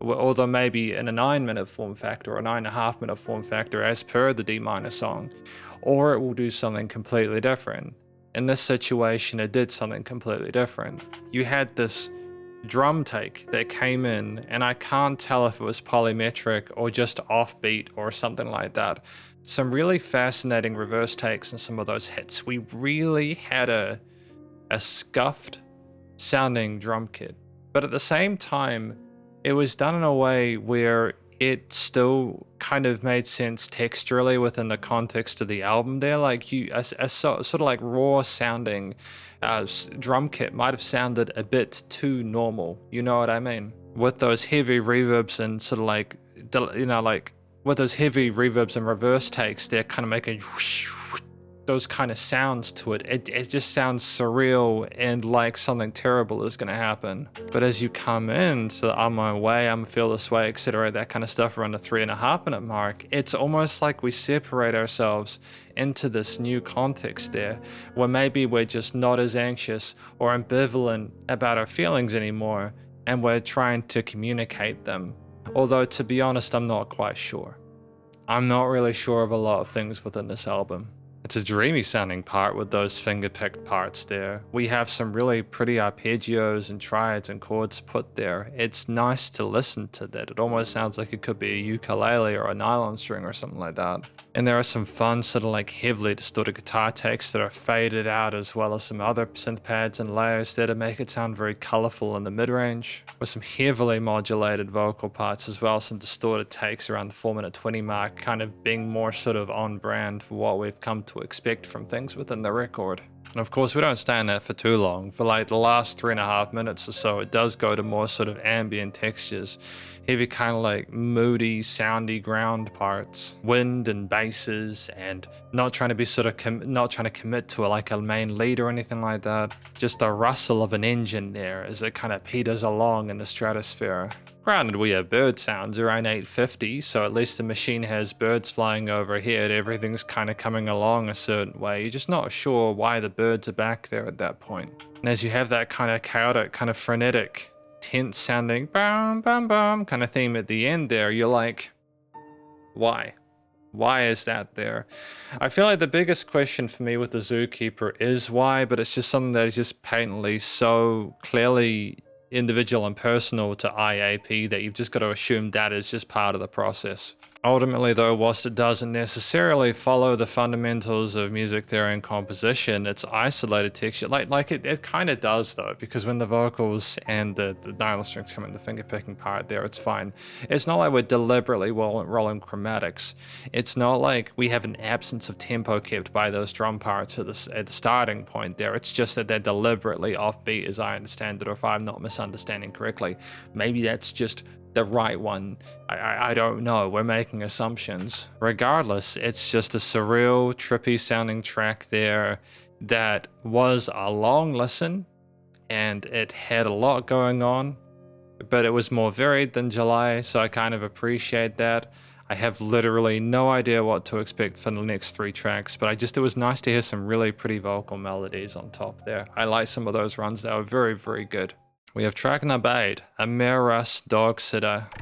although maybe in a 9-minute form factor or a 9.5-minute form factor as per the D minor song, or it will do something completely different. In this situation, it did something completely different. You had this drum take that came in, and I can't tell if it was polymetric or just offbeat or something like that. Some really fascinating reverse takes in some of those hits. We really had a scuffed sounding drum kit, but at the same time, it was done in a way where it still kind of made sense texturally within the context of the album there. Like a sort of like raw sounding drum kit might have sounded a bit too normal, you know what I mean? With those heavy reverbs and sort of like, you know, like with those heavy reverbs and reverse takes, they're kind of making those kind of sounds to it. It just sounds surreal and like something terrible is going to happen. But as you come in to On My Way, I'm Feel This Way, etc., that kind of stuff around the 3.5-minute mark, it's almost like we separate ourselves into this new context there, where maybe we're just not as anxious or ambivalent about our feelings anymore, and we're trying to communicate them. Although, to be honest, I'm not quite sure. I'm not really sure of a lot of things within this album. It's a dreamy sounding part with those finger-picked parts there. We have some really pretty arpeggios and triads and chords put there. It's nice to listen to that. It almost sounds like it could be a ukulele or a nylon string or something like that. And there are some fun sort of like heavily distorted guitar takes that are faded out, as well as some other synth pads and layers there to make it sound very colorful in the mid-range, with some heavily modulated vocal parts as well, some distorted takes around the 4-minute 20 mark, kind of being more sort of on brand for what we've come to expect from things within the record. And of course, we don't stay on that for too long. For like the last 3.5 minutes or so, it does go to more sort of ambient textures, heavy kind of like moody, soundy ground parts, wind and basses, and not trying to be sort of not trying to commit to like a main lead or anything like that. Just the rustle of an engine there as it kind of peters along in the stratosphere. Granted, we have bird sounds around 850, so at least the machine has birds flying overhead. Everything's kind of coming along a certain way. You're just not sure why the birds are back there at that point. And as you have that kind of chaotic, kind of frenetic, tense sounding bam bam bam kind of theme at the end there, you're like, why? Why is that there? I feel like the biggest question for me with the Zookeeper is why, but it's just something that is just patently so clearly individual and personal to I.AP that you've just got to assume that is just part of the process. Ultimately though, whilst it doesn't necessarily follow the fundamentals of music theory and composition, it's isolated texture. Like it kind of does though, because when the vocals and the nylon strings come in, the finger picking part there, it's fine. It's not like we're deliberately rolling chromatics. It's not like we have an absence of tempo kept by those drum parts at the starting point there. It's just that they're deliberately offbeat, as I understand it, or if I'm not misunderstanding correctly. Maybe that's just the right one. I don't know. We're making assumptions. Regardless, it's just a surreal, trippy sounding track there that was a long listen, and it had a lot going on, but it was more varied than July, so I kind of appreciate that. I have literally no idea what to expect for the next 3 tracks, but it was nice to hear some really pretty vocal melodies on top there. I like some of those runs. They were very, very good. We have track number 8, Amerasdogsida.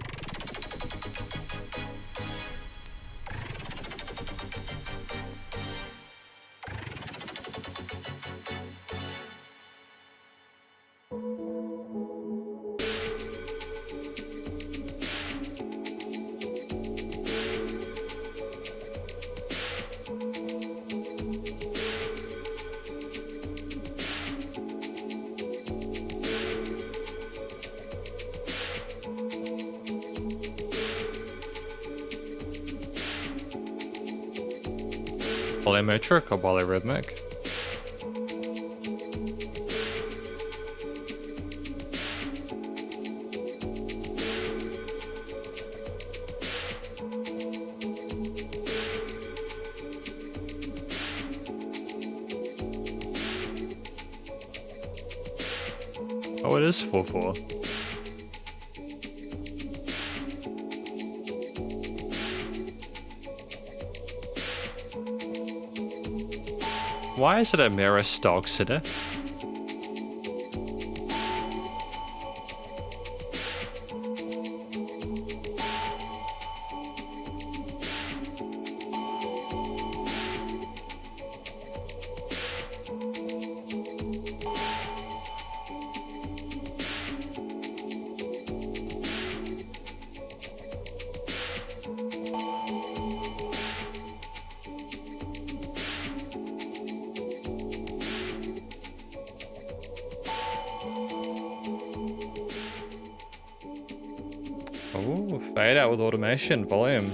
Polymetric or polyrhythmic? Oh, it is 4/4. Why is it Amerasdogsida? Oh, fade out with automation, volume.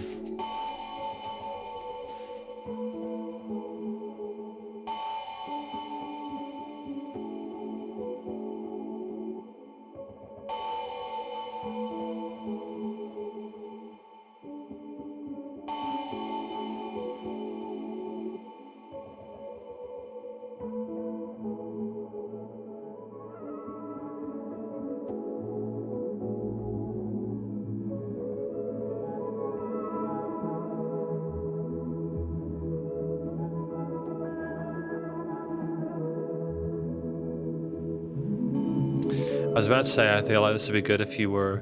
I was about to say, I feel like this would be good if you were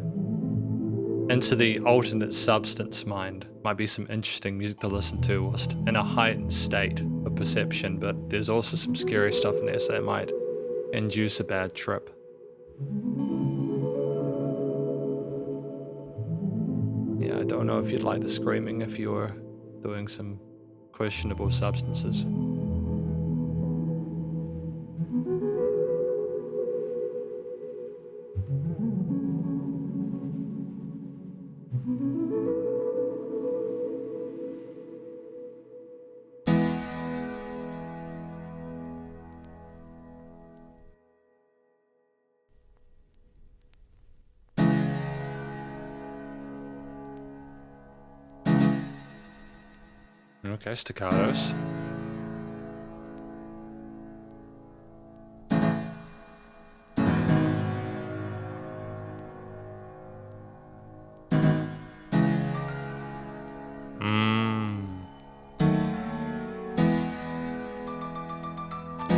into the alternate substance mind. Might be some interesting music to listen to whilst in a heightened state of for perception, but there's also some scary stuff in there, so it might induce a bad trip. Yeah, I don't know if you'd like the screaming if you were doing some questionable substances. Okay, staccatos.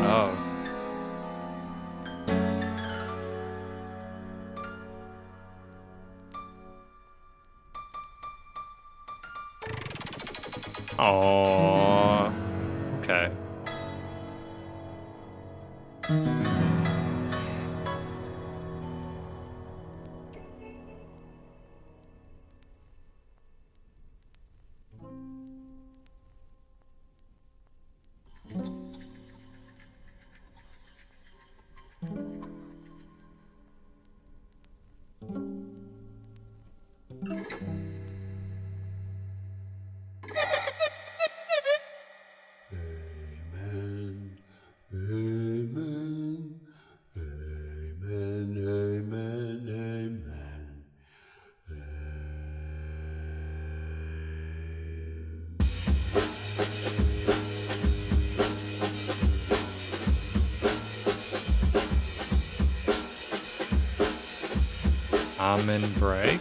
Oh. Oh. Okay. Amen break.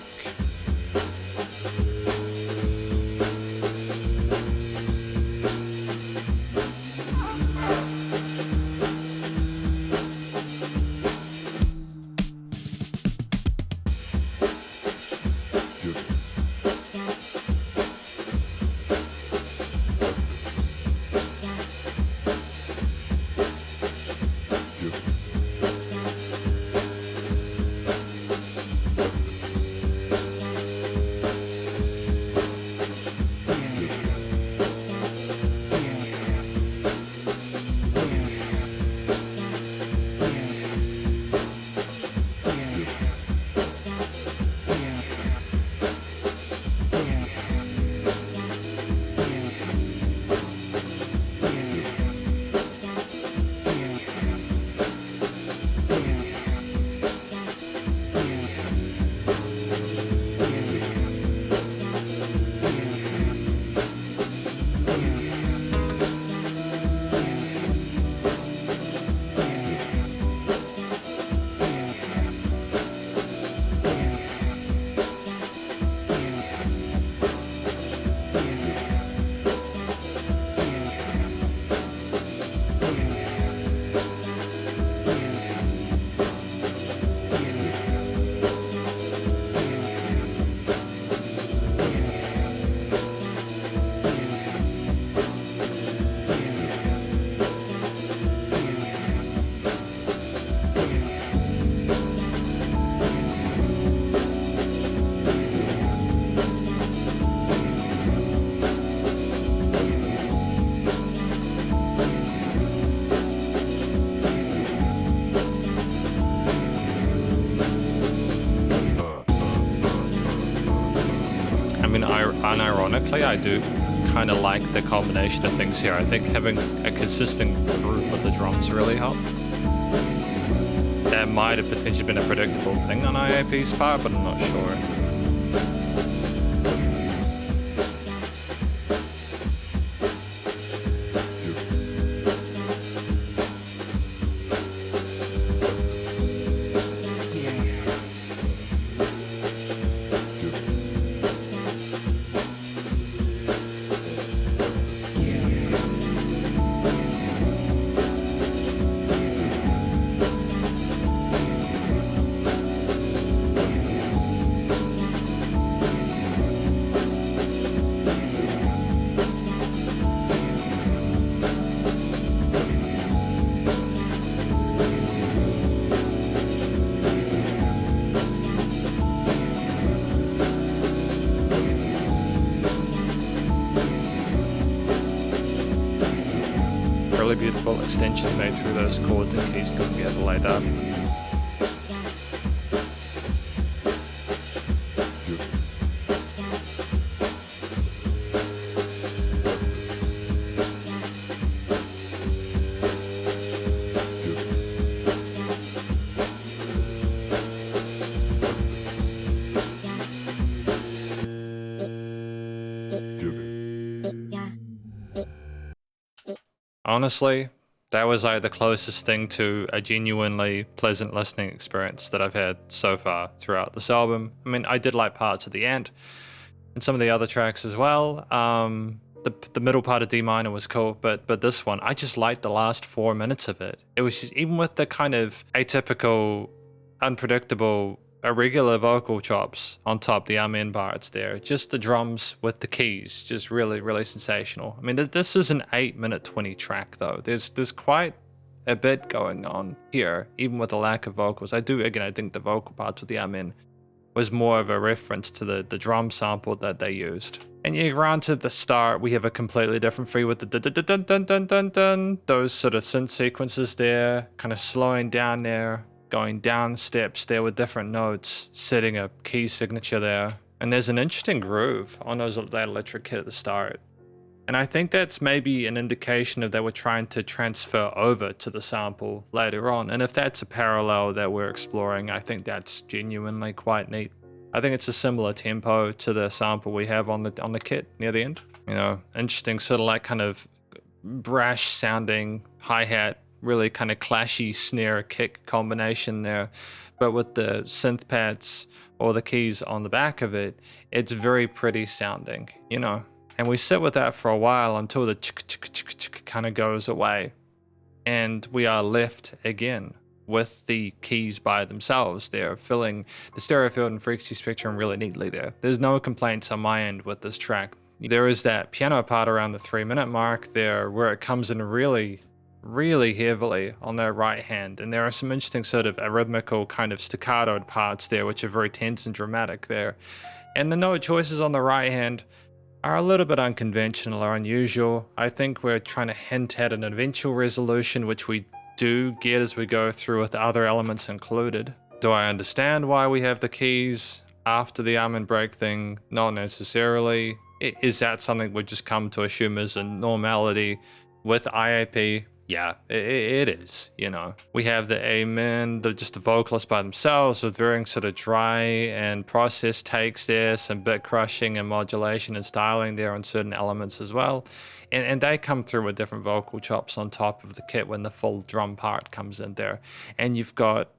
Unironically, I do kind of like the combination of things here. I think having a consistent groove with the drums really helped. That might have potentially been a predictable thing on I.AP's part, but I'm not sure. full extensions made through those chords and keys to be overlaid up. Honestly, that was like the closest thing to a genuinely pleasant listening experience that I've had so far throughout this album. I mean, I did like parts at the end and some of the other tracks as well. The middle part of D minor was cool, but this one, I just liked the last 4 minutes of it. It was just, even with the kind of atypical, unpredictable, irregular vocal chops on top, the amen parts there, just the drums with the keys, just really, really sensational. I mean, this is an 8-minute 20 track though. There's quite a bit going on here, even with the lack of vocals. I think the vocal parts with the amen was more of a reference to the drum sample that they used. And yeah, granted, the start, we have a completely different feel with the dun dun dun dun dun, those sort of synth sequences there, kind of slowing down there, going down steps there with different notes, setting a key signature there. And there's an interesting groove on that electric kit at the start. And I think that's maybe an indication of that we're trying to transfer over to the sample later on. And if that's a parallel that we're exploring, I think that's genuinely quite neat. I think it's a similar tempo to the sample we have on the kit near the end. You know, interesting sort of like kind of brash sounding hi-hat, really kind of clashy snare kick combination there. But with the synth pads or the keys on the back of it, it's very pretty sounding, you know. And we sit with that for a while until the chick kind of goes away. And we are left again with the keys by themselves. They're filling the stereo field and frequency spectrum really neatly there. There's no complaints on my end with this track. There is that piano part around the 3-minute mark there where it comes in really, really heavily on their right hand. And there are some interesting sort of arrhythmical kind of staccatoed parts there, which are very tense and dramatic there. And the note choices on the right hand are a little bit unconventional or unusual. I think we're trying to hint at an eventual resolution, which we do get as we go through with the other elements included. Do I understand why we have the keys after the arm and break thing? Not necessarily. Is that something we just come to assume as a normality with I.AP? Yeah, it is, you know. We have the amen, just the vocalists by themselves with varying sort of dry and processed takes there, some bit crushing and modulation and styling there on certain elements as well. And they come through with different vocal chops on top of the kit when the full drum part comes in there. And you've got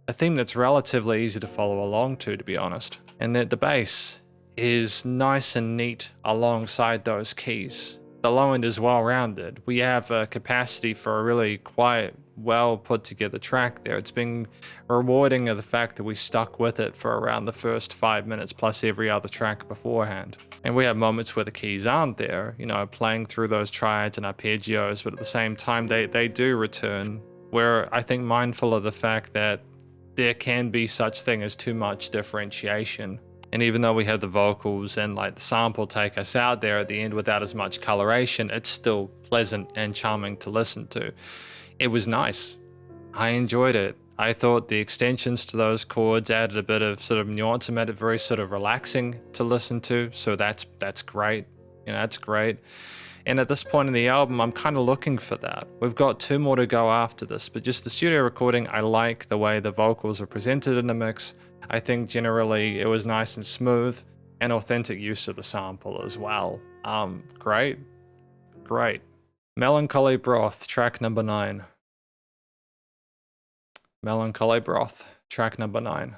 a theme that's relatively easy to follow along to be honest. And the bass is nice and neat alongside those keys. The low end is well rounded. We have a capacity for a really quiet, well put together track there. It's been rewarding of the fact that we stuck with it for around the first 5 minutes plus every other track beforehand. And we have moments where the keys aren't there, you know, playing through those triads and arpeggios, but at the same time they do return. We're, I think, mindful of the fact that there can be such thing as too much differentiation. And even though we have the vocals and like the sample take us out there at the end without as much coloration, it's still pleasant and charming to listen to. It was nice. I enjoyed it. I thought the extensions to those chords added a bit of sort of nuance and made it very sort of relaxing to listen to. So that's great. You know, that's great. And at this point in the album, I'm kind of looking for that. We've got 2 more to go after this, but just the studio recording, I like the way the vocals are presented in the mix. I think generally it was nice and smooth and authentic use of the sample as well. Great. Melancholy Broth, track number 9. Melancholy Broth, track number 9.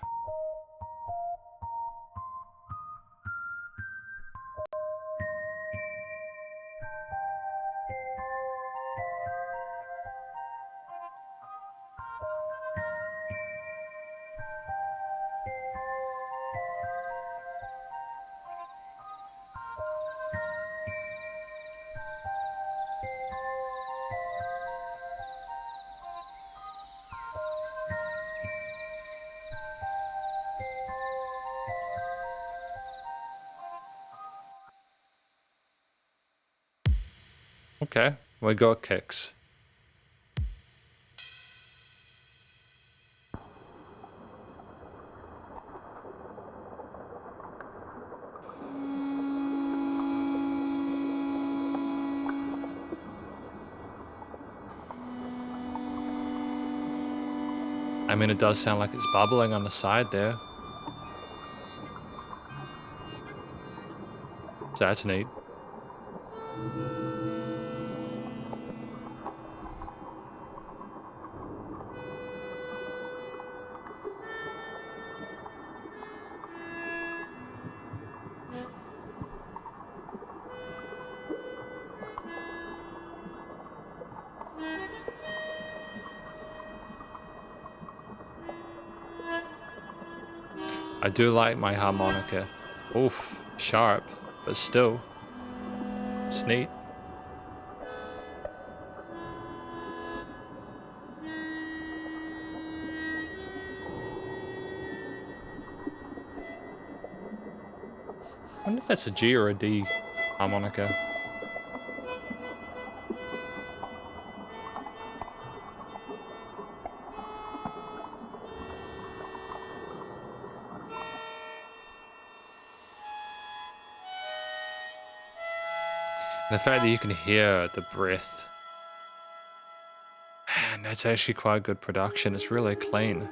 Okay, we got kicks. I mean, it does sound like it's bubbling on the side there. So that's neat. I do like my harmonica. Oof, sharp, but still, it's neat. I wonder if that's a G or a D harmonica. The fact that you can hear the breath. Man, that's actually quite good production. It's really clean.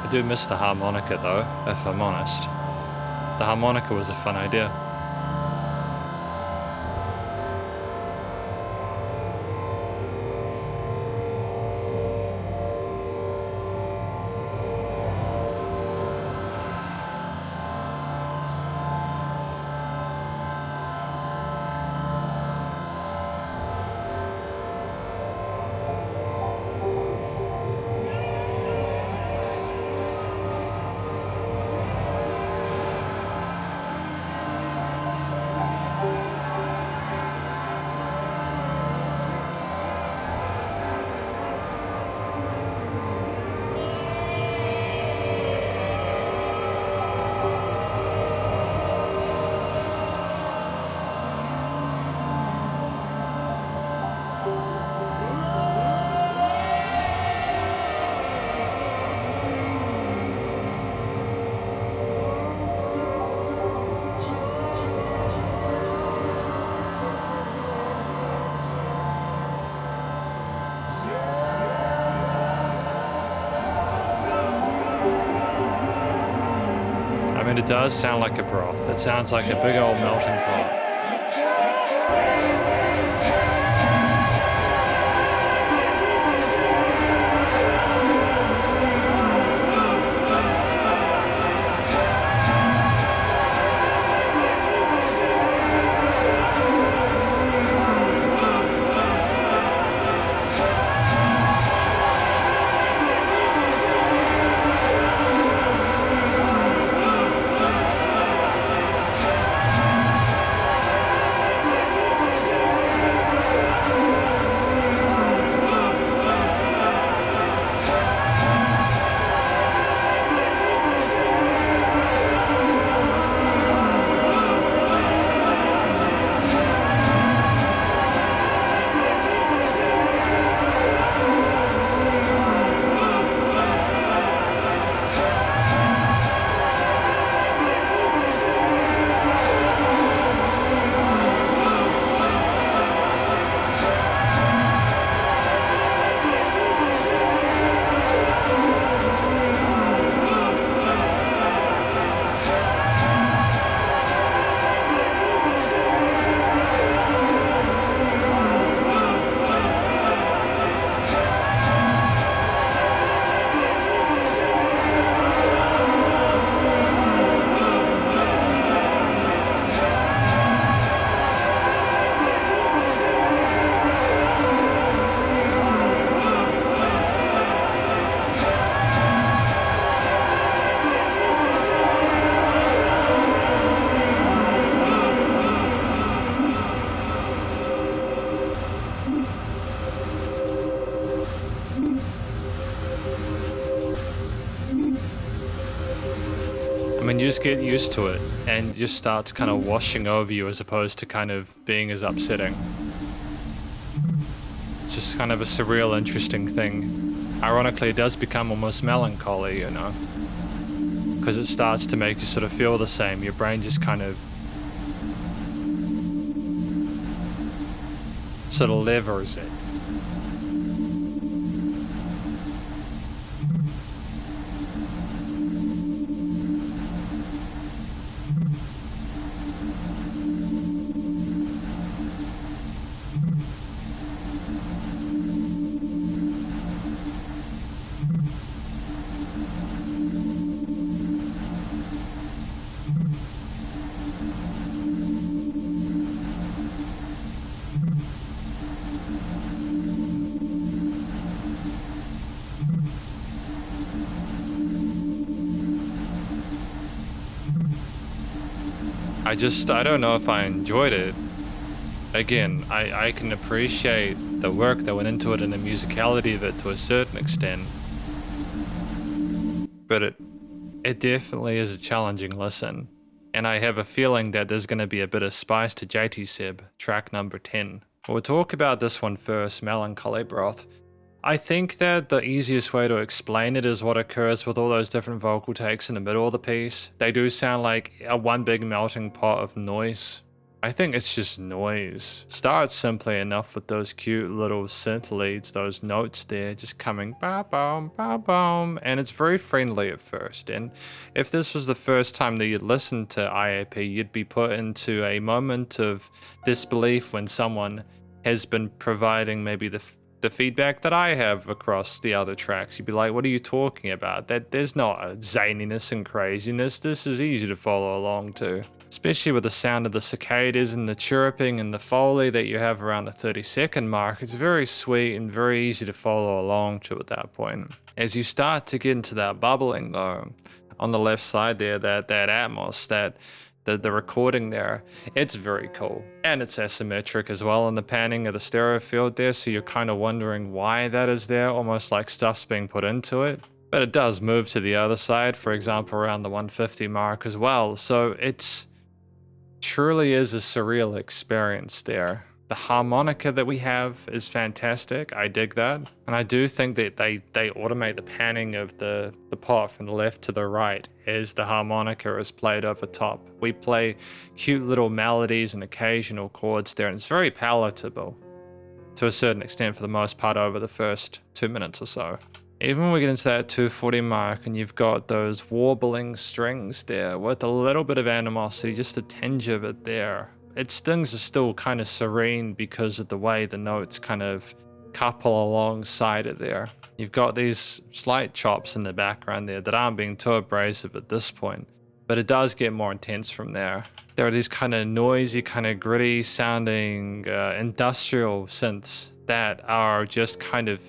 I do miss the harmonica though, if I'm honest. The harmonica was a fun idea. I mean, it does sound like a broth. It sounds like a big old melting pot. and you just get used to it, and it just starts kind of washing over you as opposed to kind of being as upsetting. It's just kind of a surreal, interesting thing. Ironically, it does become almost melancholy, you know, because it starts to make you sort of feel the same. Your brain just kind of sort of levers it. I don't know if I enjoyed it. Again, I can appreciate the work that went into it and the musicality of it to a certain extent. But it definitely is a challenging listen. And I have a feeling that there's going to be a bit of spice to JTseB, track number 10. We'll talk about this one first, Melancholy Broth. I think that the easiest way to explain it is what occurs with all those different vocal takes in the middle of the piece. They do sound like a one big melting pot of noise. I think it's just noise. Starts simply enough with those cute little synth leads, those notes there just coming ba-boom, ba-boom, and it's very friendly at first. And if this was the first time that you'd listened to I.AP, you'd be put into a moment of disbelief when someone has been providing maybe the feedback that I have across the other tracks. You'd be like, what are you talking about? There's not a zaniness and craziness. This is easy to follow along to. Especially with the sound of the cicadas and the chirping and the foley that you have around the 30-second mark. It's very sweet and very easy to follow along to at that point. As you start to get into that bubbling though, on the left side there, that atmos, the recording there, it's very cool. And it's asymmetric as well in the panning of the stereo field there, so you're kind of wondering why that is there, almost like stuff's being put into it. But it does move to the other side, for example, around the 150 mark as well. So it's truly is a surreal experience there. The harmonica that we have is fantastic. I dig that. And I do think that they automate the panning of the pot from the left to the right as the harmonica is played over top. We play cute little melodies and occasional chords there, and it's very palatable to a certain extent for the most part over the first 2 minutes or so. Even when we get into that 240 mark and you've got those warbling strings there with a little bit of animosity, just a tinge of it there. Its stings are still kind of serene because of the way the notes kind of couple alongside it there. You've got these slight chops in the background there that aren't being too abrasive at this point, but it does get more intense from there. There are these kind of noisy, kind of gritty sounding industrial synths that are just kind of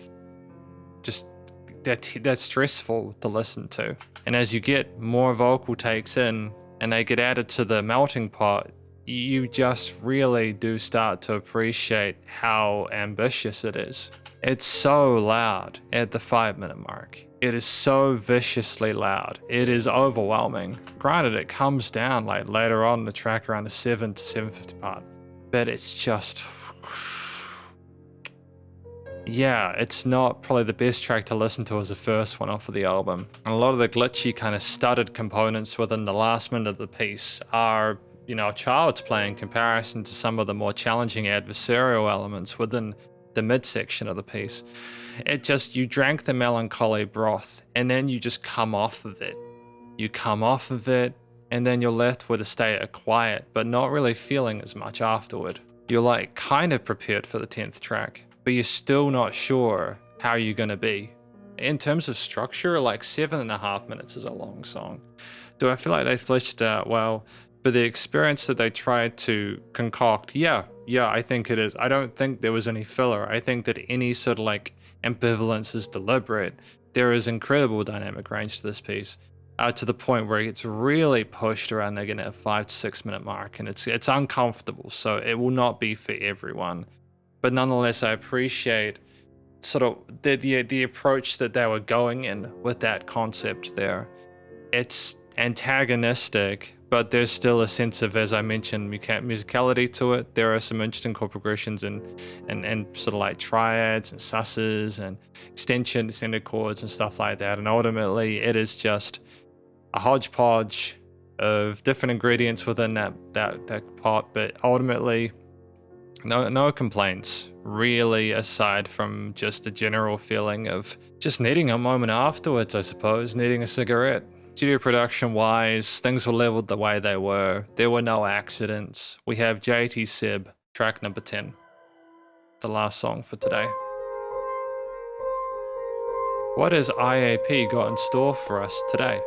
that's stressful to listen to. And as you get more vocal takes in and they get added to the melting pot, you just really do start to appreciate how ambitious it is. It's so loud at the 5-minute mark. It is so viciously loud. It is overwhelming. Granted, it comes down like later on in the track around the 7 to 750 part, but it's just, yeah, it's not probably the best track to listen to as the first one off of the album. And a lot of the glitchy kind of stuttered components within the last minute of the piece are, you know, child's play in comparison to some of the more challenging adversarial elements within the midsection of the piece. It just, you drank the melancholy broth and then you just come off of it. You come off of it and then you're left with a state of quiet, but not really feeling as much afterward. You're like kind of prepared for the 10th track, but you're still not sure how you're going to be. In terms of structure, like 7.5 minutes is a long song. Do I feel like they fleshed it out well? For the experience that they tried to concoct, yeah, I think it is. I don't think there was any filler. I think that any sort of like ambivalence is deliberate. There is incredible dynamic range to this piece, to the point where it's really pushed around again at a 5 to 6 minute mark, and it's uncomfortable. So it will not be for everyone, but nonetheless, I appreciate sort of the approach that they were going in with that concept there. It's antagonistic, but there's still a sense of, as I mentioned, musicality to it. There are some interesting chord progressions and sort of like triads and susses and extended chords and stuff like that. And ultimately, it is just a hodgepodge of different ingredients within that pot. But ultimately, no complaints really, aside from just a general feeling of just needing a moment afterwards, I suppose, needing a cigarette. Studio production wise, things were leveled the way they were. There were no accidents. We have JTseB, track number 10, the last song for today. What has I.AP got in store for us today?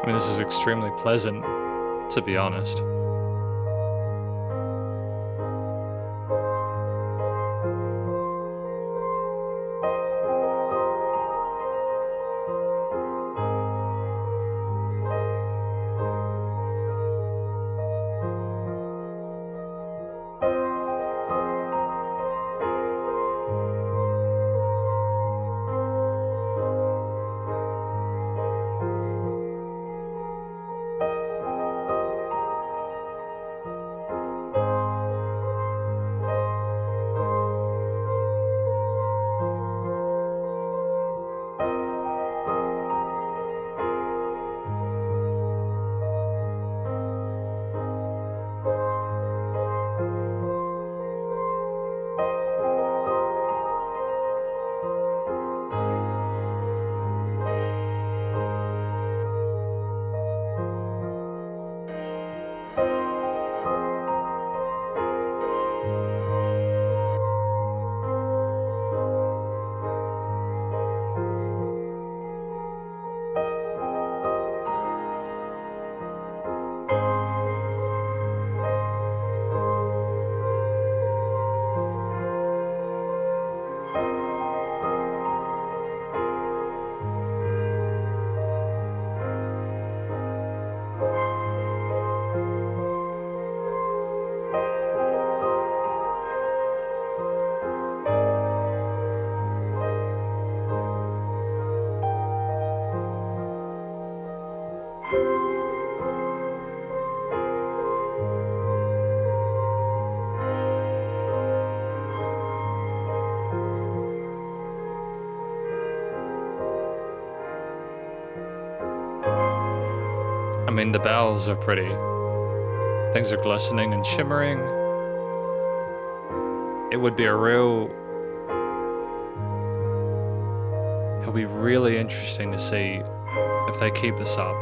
I mean, this is extremely pleasant, to be honest. I mean, the bells are pretty. Things are glistening and shimmering. It would be it'll be really interesting to see if they keep this up.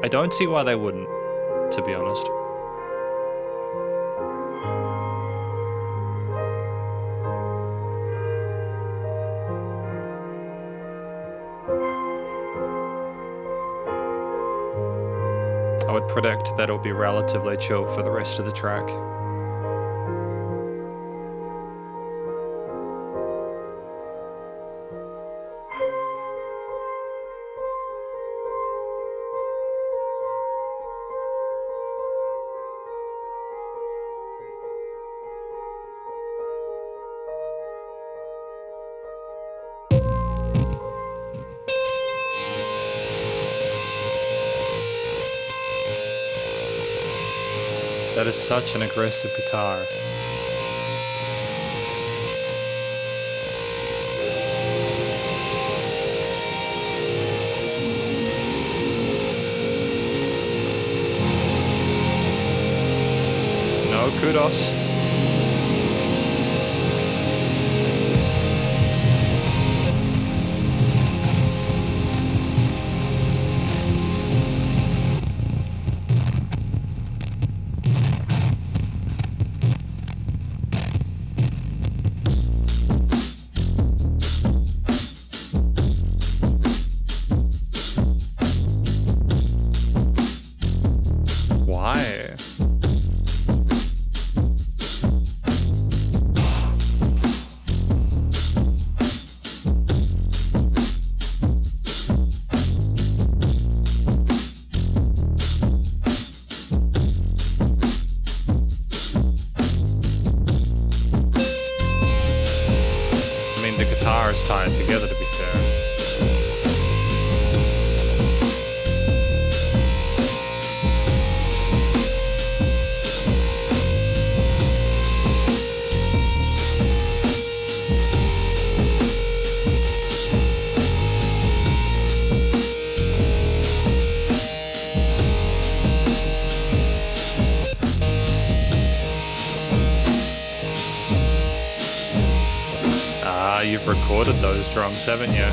I don't see why they wouldn't, to be honest. I would predict that it'll be relatively chill for the rest of the track. That is such an aggressive guitar. house. Why? I mean, the guitar is tied together, to be fair. You've recorded those drums, haven't you?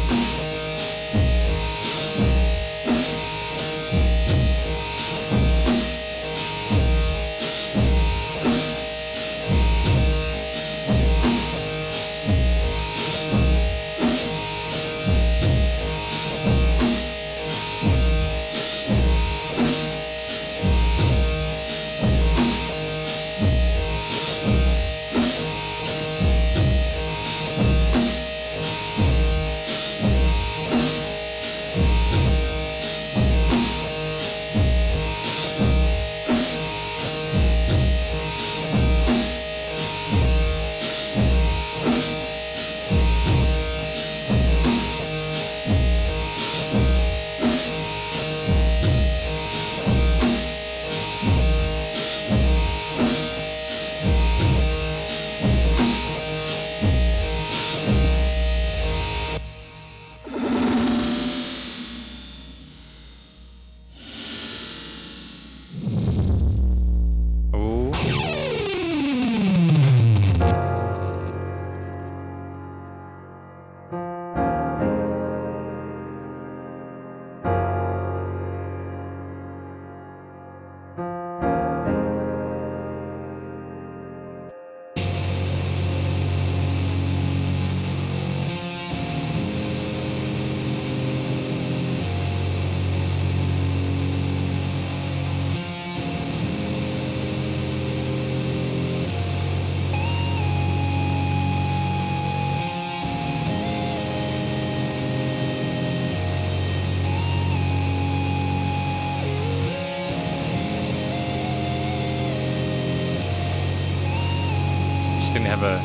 Didn't have a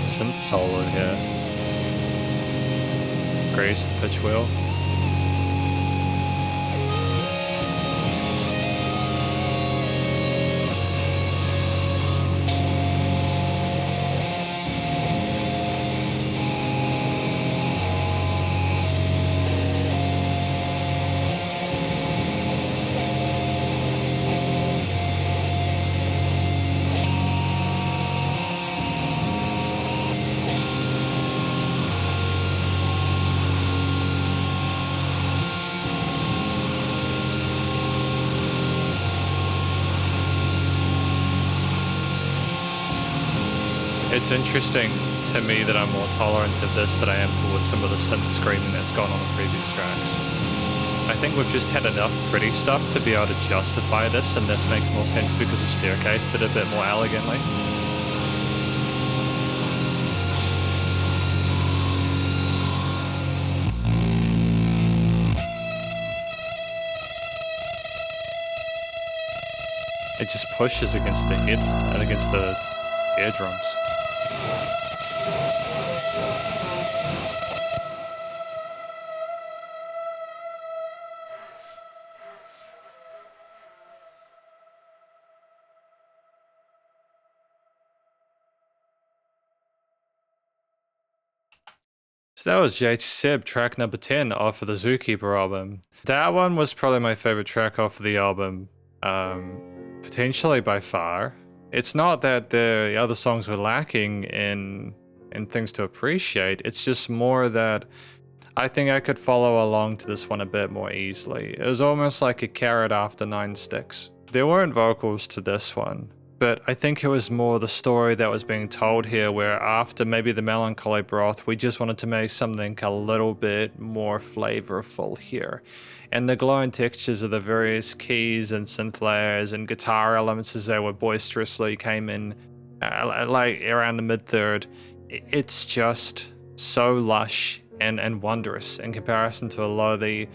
synth solo here. Grace the pitch wheel. It's interesting to me that I'm more tolerant of this than I am towards some of the synth screaming that's gone on the previous tracks. I think we've just had enough pretty stuff to be able to justify this, and this makes more sense because of Staircase did it a bit more elegantly. It just pushes against the head and against the eardrums. So that was JTseB, track number 10 off of the Zookeeper album. That one was probably my favorite track off of the album, potentially by far. It's not that the other songs were lacking in things to appreciate. It's just more that I think I could follow along to this one a bit more easily. It was almost like a carrot after 9 sticks. There weren't vocals to this one, but I think it was more the story that was being told here, where after maybe the Melancholy Broth, we just wanted to make something a little bit more flavorful here. And the glowing textures of the various keys and synth layers and guitar elements as they were boisterously came in like around the mid-third. It's just so lush and wondrous in comparison to a lot of the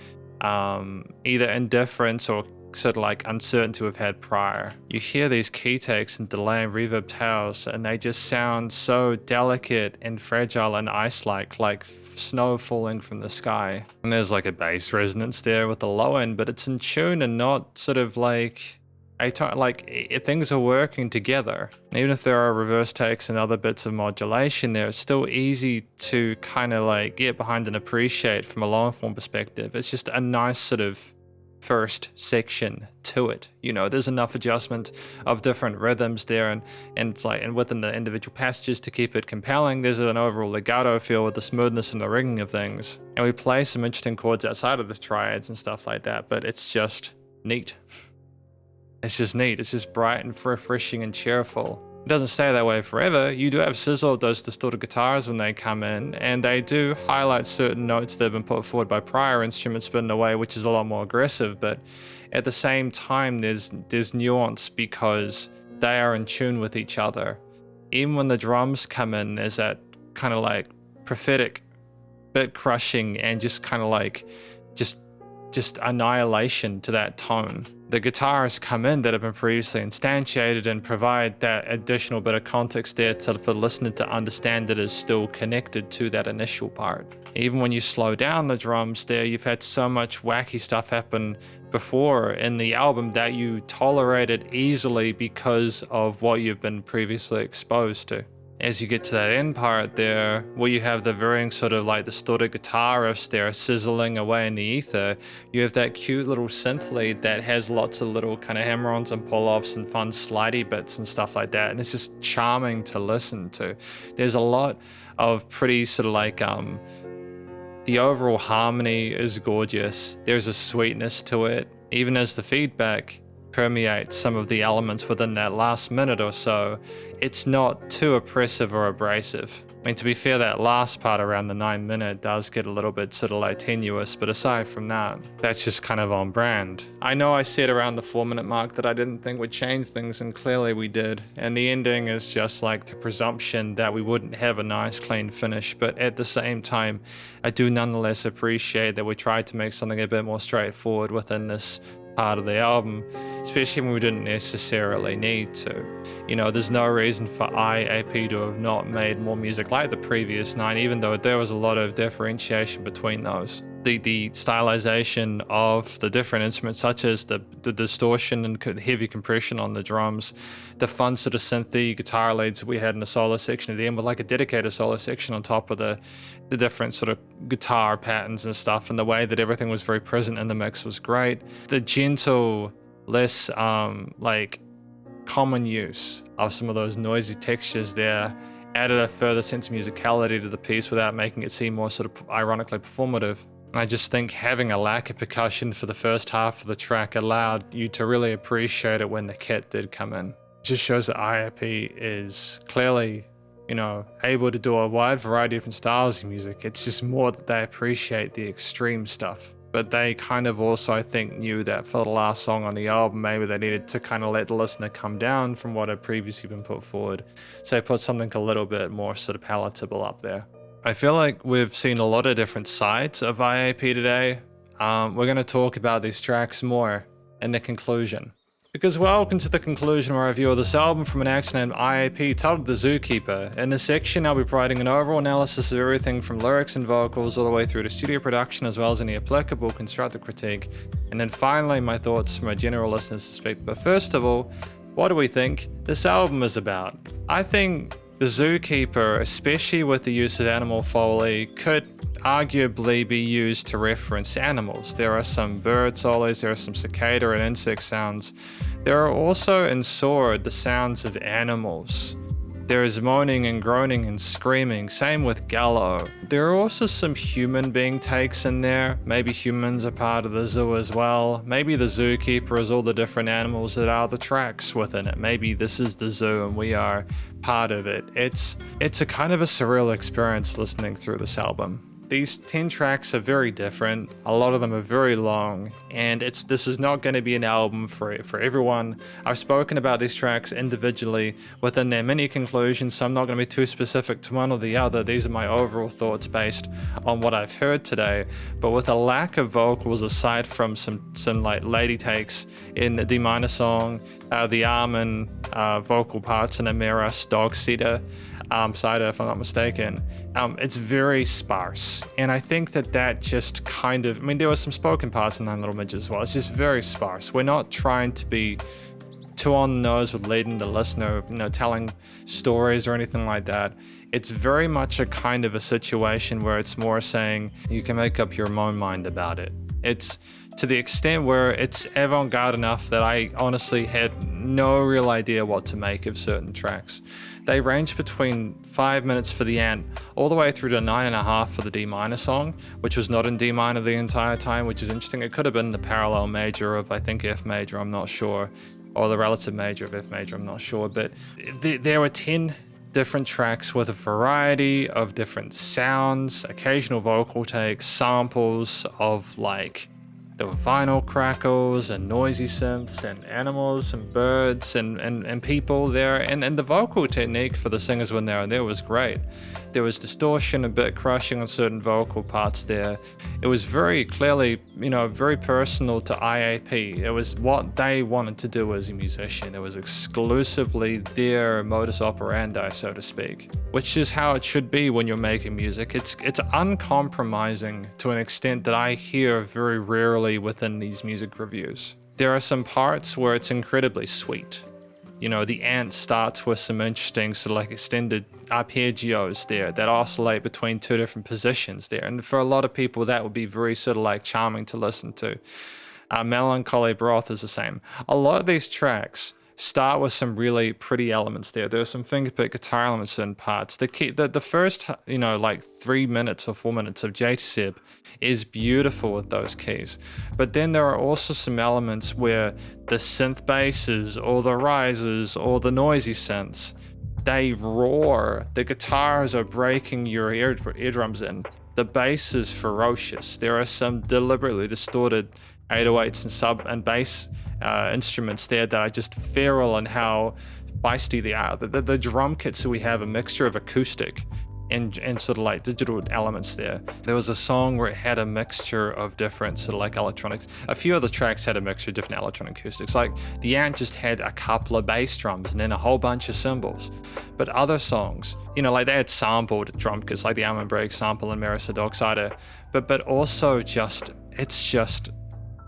either indifference or sort of like uncertainty we've had prior. You hear these key takes and delay and reverb tails, and they just sound so delicate and fragile and ice-like snow falling from the sky. And there's like a bass resonance there with the low end, but it's in tune and not sort of like things are working together. And even if there are reverse takes and other bits of modulation there, it's still easy to kind of like get behind and appreciate from a long form perspective. It's just a nice sort of first section to it. You know, there's enough adjustment of different rhythms there and within the individual passages to keep it compelling. There's an overall legato feel with the smoothness and the ringing of things. And we play some interesting chords outside of the triads and stuff like that, but it's just neat. It's just neat. It's just bright and refreshing and cheerful. It doesn't stay that way forever. You do have sizzle of those distorted guitars when they come in, and they do highlight certain notes that have been put forward by prior instruments, but in a way which is a lot more aggressive. But at the same time, there's nuance because they are in tune with each other. Even when the drums come in, there's that kind of like prophetic bit crushing and just kind of like just annihilation to that tone. The guitars come in that have been previously instantiated and provide that additional bit of context there for the listener to understand that it's still connected to that initial part. Even when you slow down the drums there, you've had so much wacky stuff happen before in the album that you tolerate it easily because of what you've been previously exposed to. As you get to that end part there, where you have the varying sort of like distorted guitar riffs there sizzling away in the ether, you have that cute little synth lead that has lots of little kind of hammer-ons and pull-offs and fun slidey bits and stuff like that, and it's just charming to listen to. There's a lot of pretty sort of like the overall harmony is gorgeous. There's a sweetness to it, even as the feedback permeates some of the elements within that last minute or so. It's not too oppressive or abrasive. I mean, to be fair, that last part around the 9 minute does get a little bit sort of like tenuous, but aside from that, that's just kind of on brand. I know I said around the 4 minute mark that I didn't think would change things, and clearly we did. And the ending is just like the presumption that we wouldn't have a nice clean finish, but at the same time, I do nonetheless appreciate that we tried to make something a bit more straightforward within this part of the album, especially when we didn't necessarily need to. You know, there's no reason for I.AP to have not made more music like the previous 9, even though there was a lot of differentiation between those. The stylization of the different instruments, such as the distortion and heavy compression on the drums, the fun sort of synthy guitar leads we had in the solo section at the end with like a dedicated solo section on top of the different sort of guitar patterns and stuff, and the way that everything was very present in the mix was great. The gentle, less like common use of some of those noisy textures there added a further sense of musicality to the piece without making it seem more sort of ironically performative. I just think having a lack of percussion for the first half of the track allowed you to really appreciate it when the kit did come in. It just shows that I.AP is clearly, you know, able to do a wide variety of different styles of music. It's just more that they appreciate the extreme stuff. But they kind of also, I think, knew that for the last song on the album, maybe they needed to kind of let the listener come down from what had previously been put forward. So they put something a little bit more sort of palatable up there. I feel like we've seen a lot of different sides of I.AP today. We're going to talk about these tracks more in the conclusion. Because welcome to the conclusion where I review of this album from an act named I.AP titled The Zookeeper. In this section, I'll be providing an overall analysis of everything from lyrics and vocals all the way through to studio production, as well as any applicable constructive critique. And then finally, my thoughts from a general listener's perspective. But first of all, what do we think this album is about? I think The Zookeeper, especially with the use of animal foley, could arguably be used to reference animals. There are some bird solos, there are some cicada and insect sounds There are also in Sword the sounds of animals. There is moaning and groaning and screaming, same with Gallow. There are also some human being takes in there. Maybe humans are part of the zoo as well. Maybe the Zookeeper is all the different animals that are the tracks within it. Maybe this is the zoo and we are part of it. It's a kind of a surreal experience listening through this album. These 10 tracks are very different. A lot of them are very long, and this is not going to be an album for everyone. I've spoken about these tracks individually within their mini conclusions, so I'm not going to be too specific to one or the other. These are my overall thoughts based on what I've heard today. But with a lack of vocals aside from some like lady takes in the D minor song, the Armin vocal parts in Amerasdogsida, Cider, if I'm not mistaken, it's very sparse, and I think that just kind of, I mean, there were some spoken parts in Nine Little Midgets as well. It's just very sparse. We're not trying to be too on the nose with leading the listener, telling stories or anything like that. It's very much a kind of a situation where it's more saying you can make up your own mind about it. It's to the extent where it's avant-garde enough that I honestly had no real idea what to make of certain tracks. They range between 5 minutes for the Ant all the way through to 9.5 for the D minor song, which was not in D minor the entire time, which is interesting. It could have been the parallel major of, I think, F major, I'm not sure, or the relative major of F major, I'm not sure, but there were 10 different tracks with a variety of different sounds, occasional vocal takes, samples of like there were vinyl crackles and noisy synths and animals and birds and people there, and the vocal technique for the singers when they were there was great. There was distortion, a bit crushing on certain vocal parts there. It was very clearly, very personal to I.AP. It was what they wanted to do as a musician. It was exclusively their modus operandi, so to speak, which is how it should be when you're making music. It's uncompromising to an extent that I hear very rarely within these music reviews. There are some parts where it's incredibly sweet. The Ant starts with some interesting sort of like extended arpeggios there that oscillate between two different positions there. And for a lot of people, that would be very sort of like charming to listen to. Melancholy, Broth is the same. A lot of these tracks start with some really pretty elements there. There are some fingerpick guitar elements in parts. The first, like 3 minutes or 4 minutes of JTseB is beautiful with those keys. But then there are also some elements where the synth basses or the rises or the noisy synths, they roar. The guitars are breaking your eardrums in. The bass is ferocious. There are some deliberately distorted 808s and sub and bass instruments there that are just feral in how feisty they are. The drum kits that we have a mixture of acoustic and sort of like digital elements there. There was a song where it had a mixture of different sort of like electronics. A few of the tracks had a mixture of different electronic acoustics. Like the Ant just had a couple of bass drums and then a whole bunch of cymbals. But other songs, like they had sampled drum kits, like the Almond Break sample in Amerasdogsida, but also it's just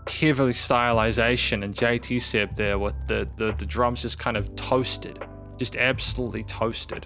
heavily stylization and JTseB there with the drums just kind of toasted, just absolutely toasted.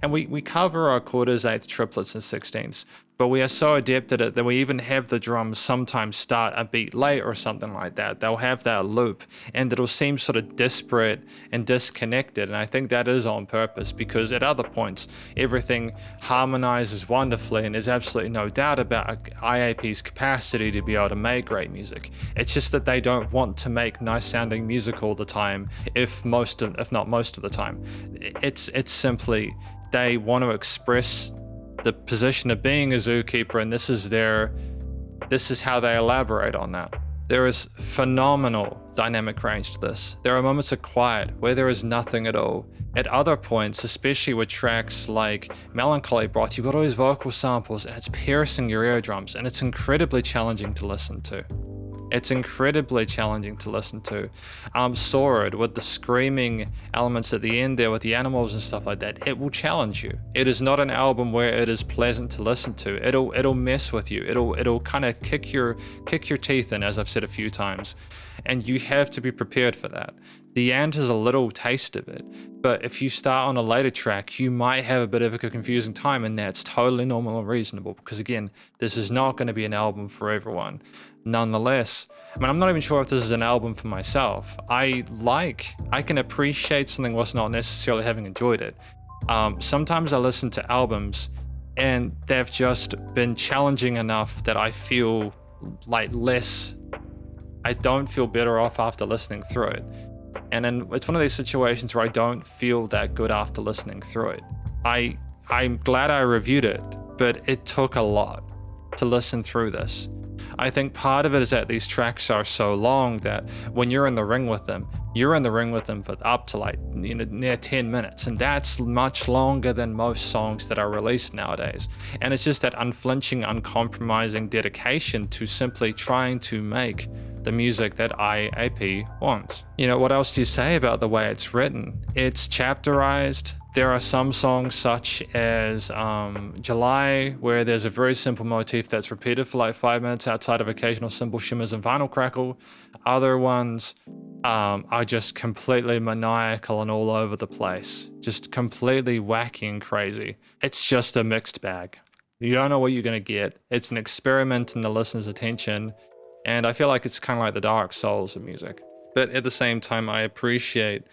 And we cover our quarters, eighths, triplets, and sixteenths, but we are so adept at it that we even have the drums sometimes start a beat late or something like that. They'll have that loop, and it'll seem sort of disparate and disconnected, and I think that is on purpose, because at other points, everything harmonizes wonderfully, and there's absolutely no doubt about I.AP.'s capacity to be able to make great music. It's just that they don't want to make nice-sounding music all the time, if not most of the time. It's simply they want to express the position of being a zookeeper, and this is how they elaborate on that. There is phenomenal dynamic range to this. There are moments of quiet where there is nothing at all. At other points, especially with tracks like Melancholy, Broth, you've got all these vocal samples and it's piercing your eardrums, and it's incredibly challenging to listen to. It's incredibly challenging to listen to. Sword, with the screaming elements at the end there with the animals and stuff like that, it will challenge you. It is not an album where it is pleasant to listen to. It'll mess with you. It'll kind of kick your teeth in, as I've said a few times, and you have to be prepared for that. the end is a little taste of it. But if you start on a later track, you might have a bit of a confusing time, and that's totally normal and reasonable, because again, this is not going to be an album for everyone. Nonetheless, I mean, I'm not even sure if this is an album for myself. I can appreciate something whilst not necessarily having enjoyed it. Sometimes I listen to albums and they've just been challenging enough that I feel like I don't feel better off after listening through it. And then it's one of these situations where I don't feel that good after listening through it. I'm glad I reviewed it, but it took a lot to listen through this. I think part of it is that these tracks are so long that when you're in the ring with them, you're in the ring with them for up to like, you know, near 10 minutes. And that's much longer than most songs that are released nowadays. And it's just that unflinching, uncompromising dedication to simply trying to make the music that I.AP wants. You know, what else do you say about the way it's written? It's chapterized. There are some songs such as July, where there's a very simple motif that's repeated for like 5 minutes outside of occasional cymbal shimmers and vinyl crackle. Other ones are just completely maniacal and all over the place. Just completely wacky and crazy. It's just a mixed bag. You don't know what you're going to get. It's an experiment in the listener's attention. And I feel like it's kind of like the Dark Souls of music. But at the same time, I appreciate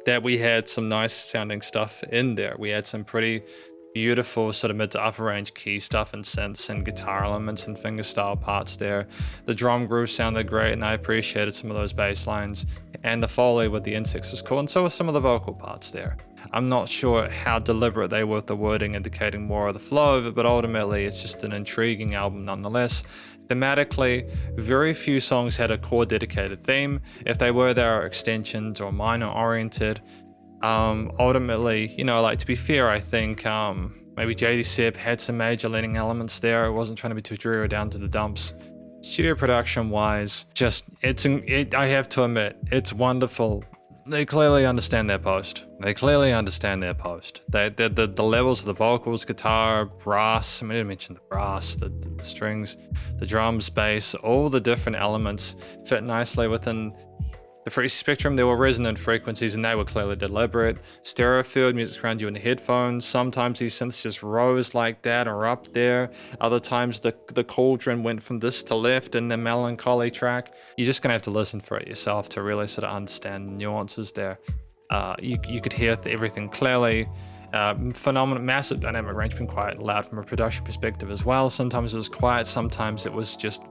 that we had some nice sounding stuff in there. We had some pretty beautiful sort of mid to upper range key stuff and synths and guitar elements and fingerstyle parts there. The drum groove sounded great, and I appreciated some of those bass lines. And the Foley with the insects was cool, and so were some of the vocal parts there. I'm not sure how deliberate they were with the wording indicating more of the flow of it, but ultimately it's just an intriguing album nonetheless. Thematically, very few songs had a core dedicated theme. If they were, they are extensions or minor oriented. Ultimately, you know, like, to be fair, I think maybe JTseB had some major leading elements there. It wasn't trying to be too dreary or down to the dumps. Studio production wise, I have to admit, it's wonderful. They clearly understand their post. The levels of the vocals, guitar, brass, I didn't mention the brass, the strings, the drums, bass, all the different elements fit nicely within the frequency spectrum. There were resonant frequencies, and they were clearly deliberate. Stereo field, music's around you in the headphones. Sometimes these synths just rose like that or up there. Other times the cauldron went from this to left in the Melancholy track. You're just gonna have to listen for it yourself to really sort of understand the nuances there. You could hear everything clearly. Phenomenal, massive dynamic range, been quite loud from a production perspective as well. Sometimes it was quiet, sometimes it was just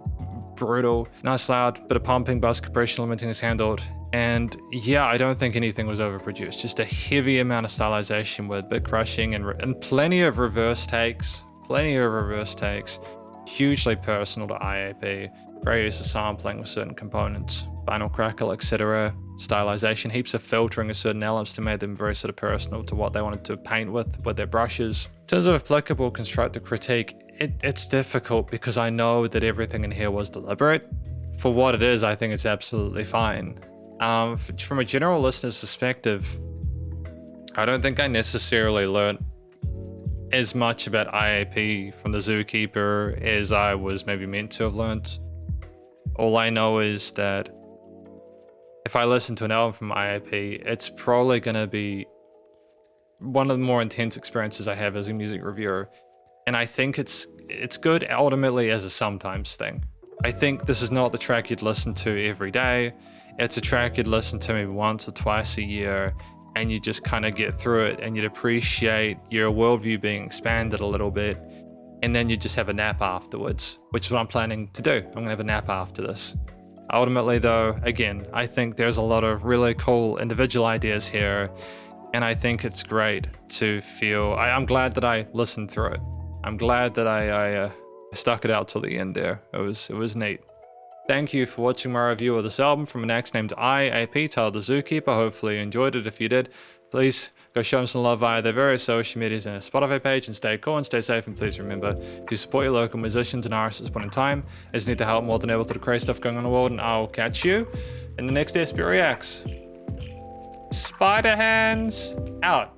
brutal. Nice loud bit of pumping, bass compression limiting is handled, and yeah, I don't think anything was overproduced. Just a heavy amount of stylization with bit crushing and plenty of reverse takes. Hugely personal to I.AP. Great use of sampling with certain components, vinyl crackle, etc. Stylization, heaps of filtering of certain elements to make them very sort of personal to what they wanted to paint with their brushes. In terms of applicable constructive critique, it's difficult because I know that everything in here was deliberate. For what it is, I think it's absolutely fine. From a general listener's perspective, I don't think I necessarily learned as much about I.AP from the Zookeeper as I was maybe meant to have learned. All I know is that if I listen to an album from I.AP, it's probably going to be one of the more intense experiences I have as a music reviewer. And I think it's good ultimately as a sometimes thing. I think this is not the track you'd listen to every day. It's a track you'd listen to maybe once or twice a year, and you just kind of get through it, and you'd appreciate your worldview being expanded a little bit, and then you just have a nap afterwards, which is what I'm planning to do. I'm gonna have a nap after this. Ultimately though, again, I think there's a lot of really cool individual ideas here, and I think it's great to feel, I'm glad that I listened through it. I'm glad that I stuck it out till the end there. It was neat. Thank you for watching my review of this album from an act named I.AP, titled The Zookeeper. Hopefully you enjoyed it. If you did, please go show them some love via their various social medias and a Spotify page, and stay cool and stay safe, and please remember to support your local musicians and artists at this point in time, as you need to help more than ever to the crazy stuff going on in the world, and I'll catch you in the next SB Reacts. Spiderhands out.